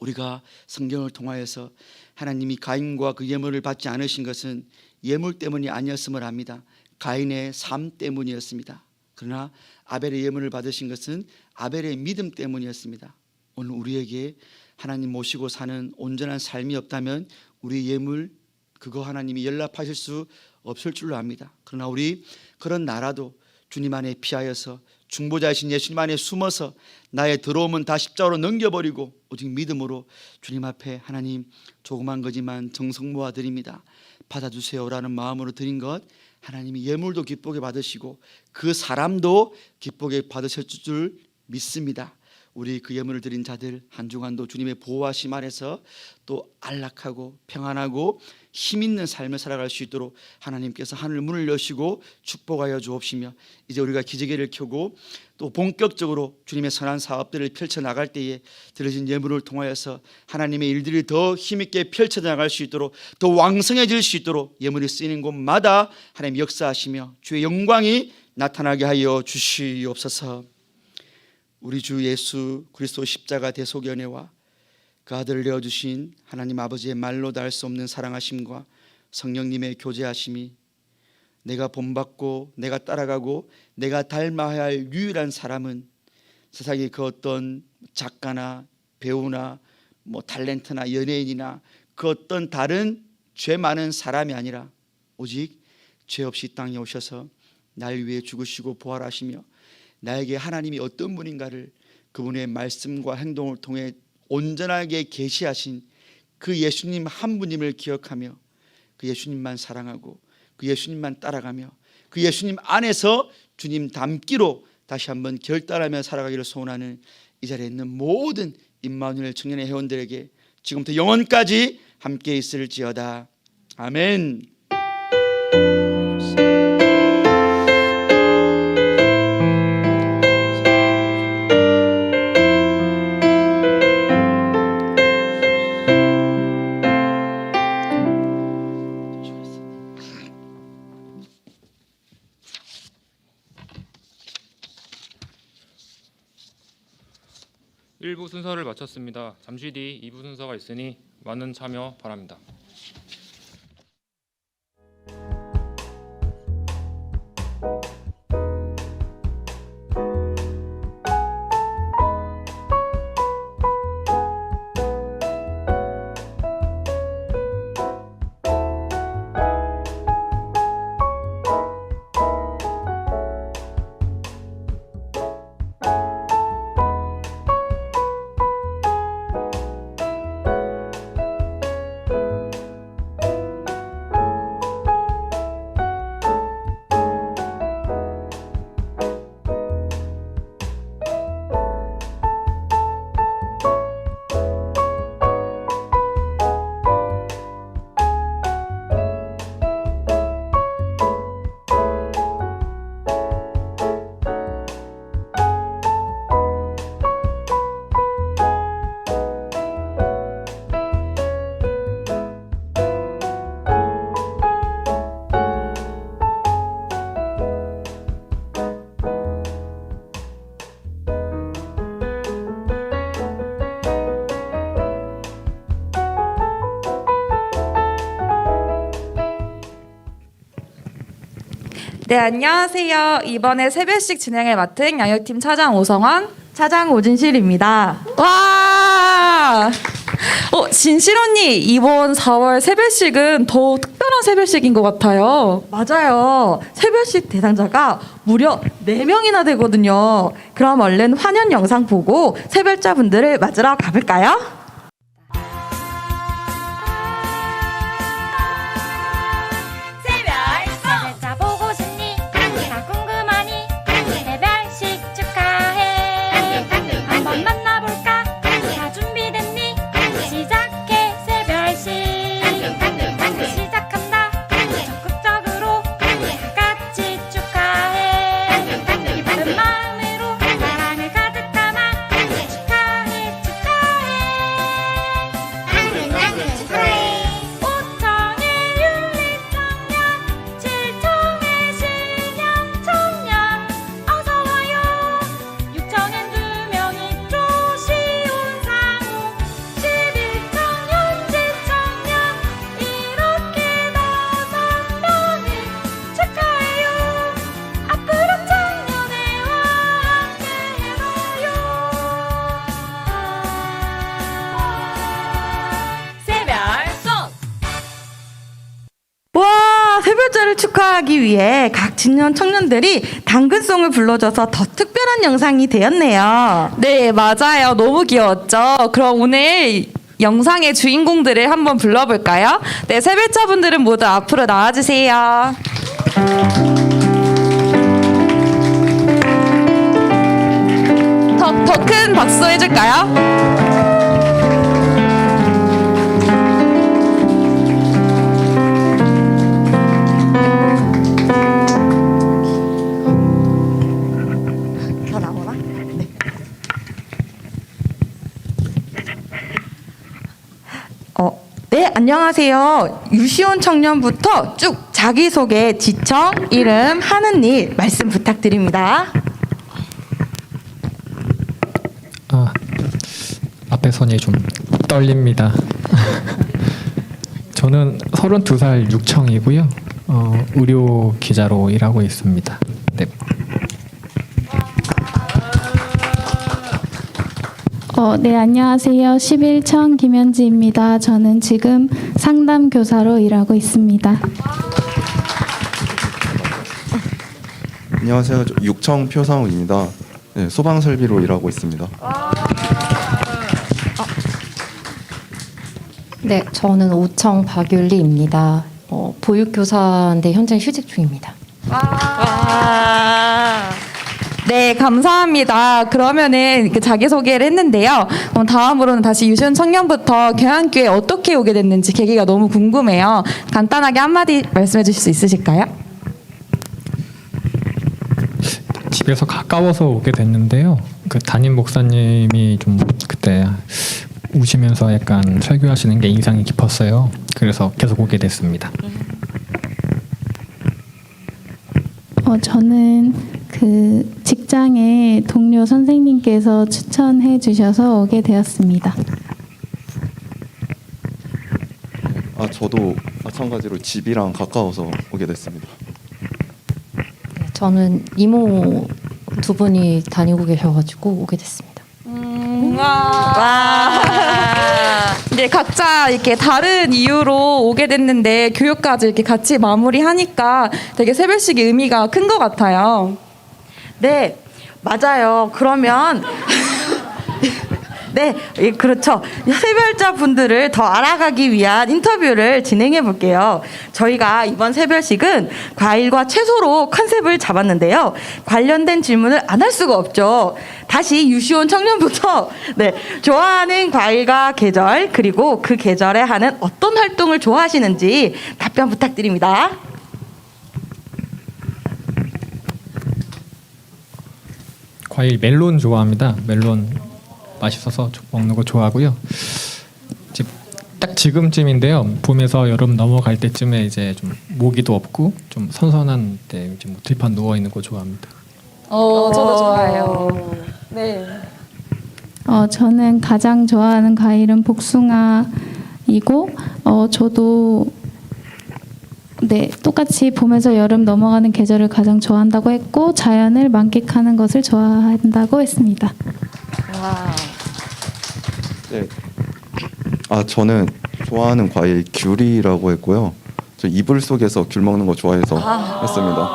Speaker 5: 우리가 성경을 통하여서 하나님이 가인과 그 예물을 받지 않으신 것은 예물 때문이 아니었음을 압니다. 가인의 삶 때문이었습니다. 그러나 아벨의 예물을 받으신 것은 아벨의 믿음 때문이었습니다. 오늘 우리에게 하나님 모시고 사는 온전한 삶이 없다면 우리 예물 그거 하나님이 연락하실 수 없을 줄로 압니다. 그러나 우리 그런 나라도 주님 안에 피하여서 중보자이신 예수님 안에 숨어서 나의 더러움은 다 십자가로 넘겨버리고 오직 믿음으로 주님 앞에 하나님 조그만 거지만 정성 모아 드립니다. 받아주세요라는 마음으로 드린 것 하나님이 예물도 기쁘게 받으시고 그 사람도 기쁘게 받으실 줄 믿습니다. 우리 그 예물을 드린 자들 한 주간도 주님의 보호하심 아래서 또 안락하고 평안하고 힘있는 삶을 살아갈 수 있도록 하나님께서 하늘 문을 여시고 축복하여 주옵시며 이제 우리가 기저귀를 켜고 또 본격적으로 주님의 선한 사업들을 펼쳐나갈 때에 드려진 예물을 통하여서 하나님의 일들이 더 힘있게 펼쳐나갈 수 있도록 더 왕성해질 수 있도록 예물이 쓰이는 곳마다 하나님 역사하시며 주의 영광이 나타나게 하여 주시옵소서. 우리 주 예수 그리스도 십자가 대속의 은혜와 그 아들을 내어주신 하나님 아버지의 말로 다 할 수 없는 사랑하심과 성령님의 교제하심이 내가 본받고 내가 따라가고 내가 닮아야 할 유일한 사람은 세상의 그 어떤 작가나 배우나 탤런트나 연예인이나 그 어떤 다른 죄 많은 사람이 아니라 오직 죄 없이 이 땅에 오셔서 날 위해 죽으시고 부활하시며 나에게 하나님이 어떤 분인가를 그분의 말씀과 행동을 통해 온전하게 계시하신 그 예수님 한 분임을 기억하며 그 예수님만 사랑하고 그 예수님만 따라가며 그 예수님 안에서 주님 닮기로 다시 한번 결단하며 살아가기를 소원하는 이 자리에 있는 모든 임마누엘 청년의 회원들에게 지금부터 영원까지 함께 있을지어다. 아멘.
Speaker 3: 일부 순서를 마쳤습니다. 잠시 뒤 2부 순서가 있으니 많은 참여 바랍니다.
Speaker 7: 네, 안녕하세요. 이번에 새별식 진행을 맡은 양육팀 차장 오성원,
Speaker 8: 차장 오진실입니다.
Speaker 7: 와! 진실 언니, 이번 4월 새별식은 더욱 특별한 새별식인 것 같아요.
Speaker 8: 맞아요. 새별식 대상자가 무려 4명이나 되거든요. 그럼 얼른 환영 영상 보고 새별자분들을 맞으러 가볼까요?
Speaker 9: 새별자 보고 싶니? 다 궁금하니? 새별식 축하해. 한번 만나볼까? 다 준비됐니? 시작해 새별식. 시작한다. 적극적으로 다 같이 축하해. 기쁜 마음으로 사랑을 가득 담아 축하해 축하해. 5청의 윤리청년 7청의 신영청년 어서와요. 6청엔 2명이 조시온 상호 11청년 지청년 이렇게 6명을 축하해요. 앞으로 청년회와 함께해봐요. 새별송
Speaker 8: 와, 새별자를 축하하기 위해 각 진년 청년들이 당근송을 불러줘서 더 특별한 영상이 되었네요.
Speaker 7: 네, 맞아요. 너무 귀여웠죠? 그럼 오늘 영상의 주인공들을 한번 불러볼까요? 네, 새별자분들은 모두 앞으로 나와주세요. 더 큰 박수 해줄까요?
Speaker 8: 더 나오나? 네. 네, 안녕하세요. 유시온 청년부터 쭉 자기소개, 지청, 이름, 하는 일 말씀 부탁드립니다.
Speaker 10: 앞에 손이 좀 떨립니다. 저는 32살 6청이고요. 의료 기자로 일하고 있습니다. 네.
Speaker 11: 네, 안녕하세요. 11청 김현지입니다. 저는 지금 상담 교사로 일하고 있습니다.
Speaker 12: 안녕하세요. 6청 표상욱입니다. 네, 소방설비로 일하고 있습니다.
Speaker 13: 네, 저는 오청 박율리입니다. 보육교사인데 현재 휴직 중입니다.
Speaker 7: 네, 감사합니다. 그러면은 자기소개를 했는데요. 그럼 다음으로는 다시 유시원 청년부터 경양교에 어떻게 오게 됐는지 계기가 너무 궁금해요. 간단하게 한마디 말씀해 주실 수 있으실까요?
Speaker 10: 집에서 가까워서 오게 됐는데요. 그 담임 목사님이 좀 그때 우시면서 약간 설교하시는 게 인상이 깊었어요. 그래서 계속 오게 됐습니다.
Speaker 11: 저는 그 직장의 동료 선생님께서 추천해 주셔서 오게 되었습니다.
Speaker 12: 저도 마찬가지로 집이랑 가까워서 오게 됐습니다.
Speaker 13: 네, 저는 이모 두 분이 다니고 계셔가지고 오게 됐습니다.
Speaker 7: 이제 각자 이렇게 다른 이유로 오게 됐는데 교육까지 이렇게 같이 마무리하니까 되게 새별식의 의미가 큰 것 같아요.
Speaker 8: 네, 맞아요. 그러면 네, 그렇죠. 새별자 분들을 더 알아가기 위한 인터뷰를 진행해 볼게요. 저희가 이번 새별식은 과일과 채소로 컨셉을 잡았는데요. 관련된 질문을 안 할 수가 없죠. 다시 유시원 청년부터 네, 좋아하는 과일과 계절 그리고 그 계절에 하는 어떤 활동을 좋아하시는지 답변 부탁드립니다.
Speaker 10: 과일 멜론 좋아합니다. 멜론 맛있어서 먹는 거 좋아하고요. 딱 지금쯤인데요. 봄에서 여름 넘어갈 때쯤에 이제 좀 모기도 없고 좀 선선한 때 이제 뭐 들판 누워 있는 거 좋아합니다.
Speaker 7: 저도 좋아해요. 네.
Speaker 11: 저는 가장 좋아하는 과일은 복숭아이고 저도 네, 똑같이 봄에서 여름 넘어가는 계절을 가장 좋아한다고 했고 자연을 만끽하는 것을 좋아한다고 했습니다.
Speaker 12: 네. 저는 좋아하는 과일 귤이라고 했고요. 저 이불 속에서 귤 먹는 거 좋아해서 했습니다.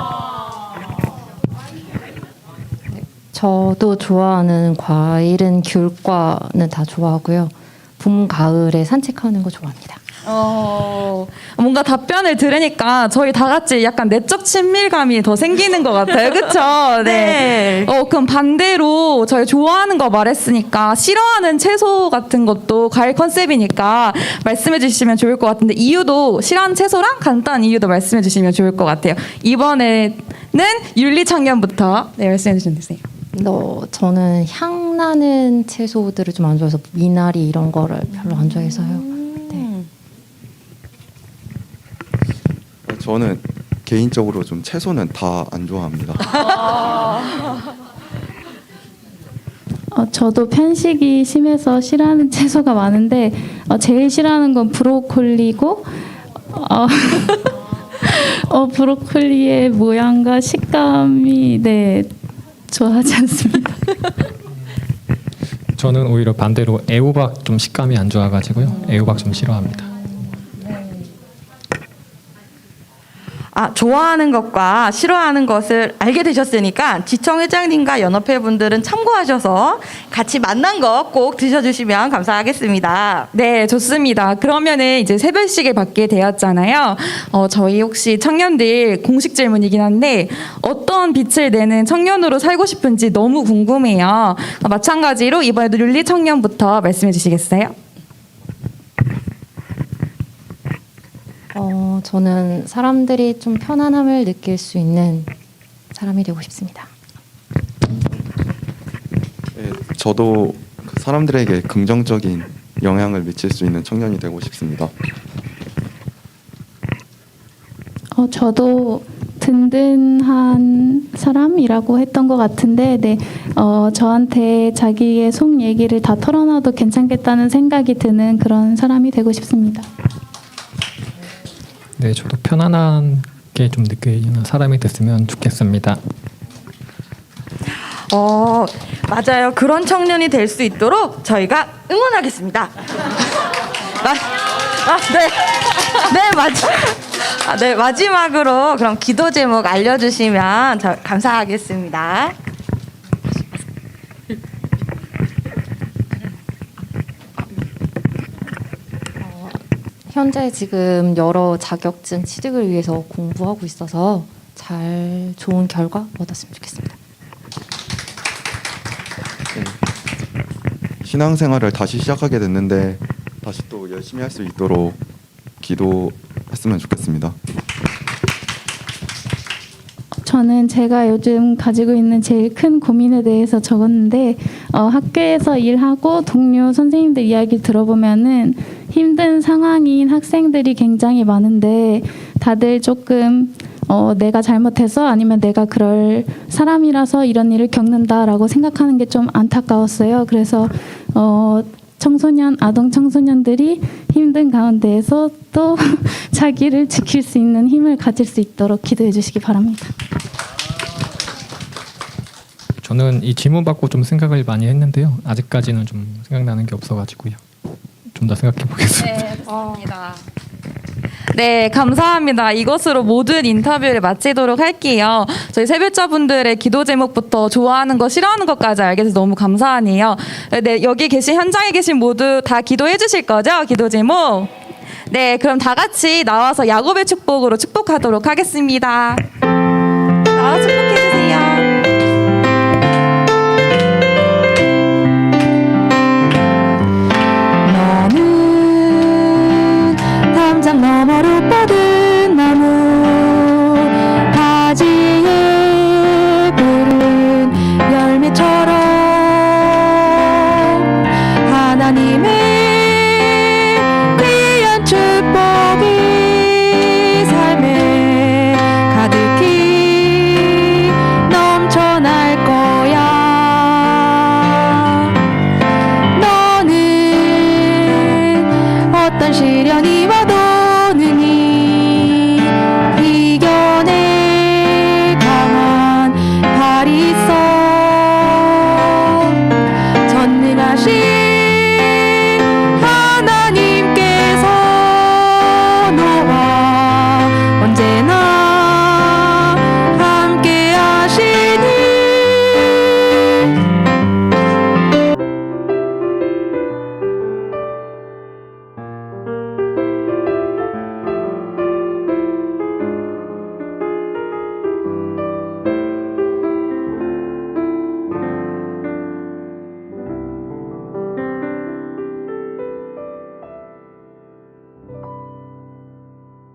Speaker 13: 저도 좋아하는 과일은 귤과는 다 좋아하고요. 봄, 가을에 산책하는 거 좋아합니다.
Speaker 7: 뭔가 답변을 들으니까 저희 다 같이 약간 내적 친밀감이 더 생기는 것 같아요. 그렇죠? 네. 그럼 반대로 저희 좋아하는 거 말했으니까 싫어하는 채소 같은 것도 과일 컨셉이니까 말씀해 주시면 좋을 것 같은데 이유도 싫어하는 채소랑 간단한 이유도 말씀해 주시면 좋을 것 같아요. 이번에는 윤리 청년부터 네, 말씀해 주시면 되세요.
Speaker 13: 저는 향 나는 채소들을 좀 안 좋아해서 미나리 이런 거를 별로 안 좋아해서요.
Speaker 12: 저는 개인적으로 좀 채소는 다 안 좋아합니다.
Speaker 11: 저도 편식이 심해서 싫어하는 채소가 많은데 제일 싫어하는 건 브로콜리고 브로콜리의 모양과 식감이 네 좋아하지 않습니다.
Speaker 10: 저는 오히려 반대로 애호박 좀 식감이 안 좋아가지고요. 애호박 좀 싫어합니다.
Speaker 8: 좋아하는 것과 싫어하는 것을 알게 되셨으니까 지청 회장님과 연합회 분들은 참고하셔서 같이 만난 거 꼭 드셔주시면 감사하겠습니다.
Speaker 7: 네, 좋습니다. 그러면은 이제 새별식을 받게 되었잖아요. 저희 혹시 청년들 공식 질문이긴 한데 어떤 빛을 내는 청년으로 살고 싶은지 너무 궁금해요. 마찬가지로 이번에도 윤리 청년부터 말씀해 주시겠어요?
Speaker 13: 저는 사람들이 좀 편안함을 느낄 수 있는 사람이 되고 싶습니다.
Speaker 12: 네, 저도 그 사람들에게 긍정적인 영향을 미칠 수 있는 청년이 되고 싶습니다.
Speaker 11: 저도 든든한 사람이라고 했던 것 같은데 네, 저한테 자기의 속 얘기를 다 털어놔도 괜찮겠다는 생각이 드는 그런 사람이 되고 싶습니다.
Speaker 10: 네, 저도 편안하게 좀 느끼는 사람이 됐으면 좋겠습니다.
Speaker 8: 맞아요. 그런 청년이 될 수 있도록 저희가 응원하겠습니다. 네, 마지막으로 그럼 기도 제목 알려주시면 감사하겠습니다.
Speaker 13: 현재 지금 여러 자격증 취득을 위해서 공부하고 있어서 잘 좋은 결과 얻었으면 좋겠습니다.
Speaker 12: 신앙생활을 다시 시작하게 됐는데 다시 또 열심히 할 수 있도록 기도했으면 좋겠습니다.
Speaker 11: 저는 제가 요즘 가지고 있는 제일 큰 고민에 대해서 적었는데 학교에서 일하고 동료 선생님들 이야기 들어보면은 힘든 상황인 학생들이 굉장히 많은데 다들 조금 내가 잘못해서 아니면 내가 그럴 사람이라서 이런 일을 겪는다라고 생각하는 게 좀 안타까웠어요. 그래서 아동 청소년들이 힘든 가운데에서 또 자기를 지킬 수 있는 힘을 가질 수 있도록 기도해 주시기 바랍니다.
Speaker 10: 저는 이 질문 받고 좀 생각을 많이 했는데요. 아직까지는 좀 생각나는 게 없어가지고요. 좀 더 생각해 보겠습니다.
Speaker 7: 네, 좋습니다. 네, 감사합니다. 이것으로 모든 인터뷰를 마치도록 할게요. 저희 새별자분들의 기도 제목부터 좋아하는 거, 싫어하는 것까지 알게 돼서 너무 감사하네요. 네, 여기 계신 현장에 계신 모두 다 기도해 주실 거죠? 기도 제목. 네, 그럼 다 같이 나와서 야곱의 축복으로 축복하도록 하겠습니다. 나와서 축복.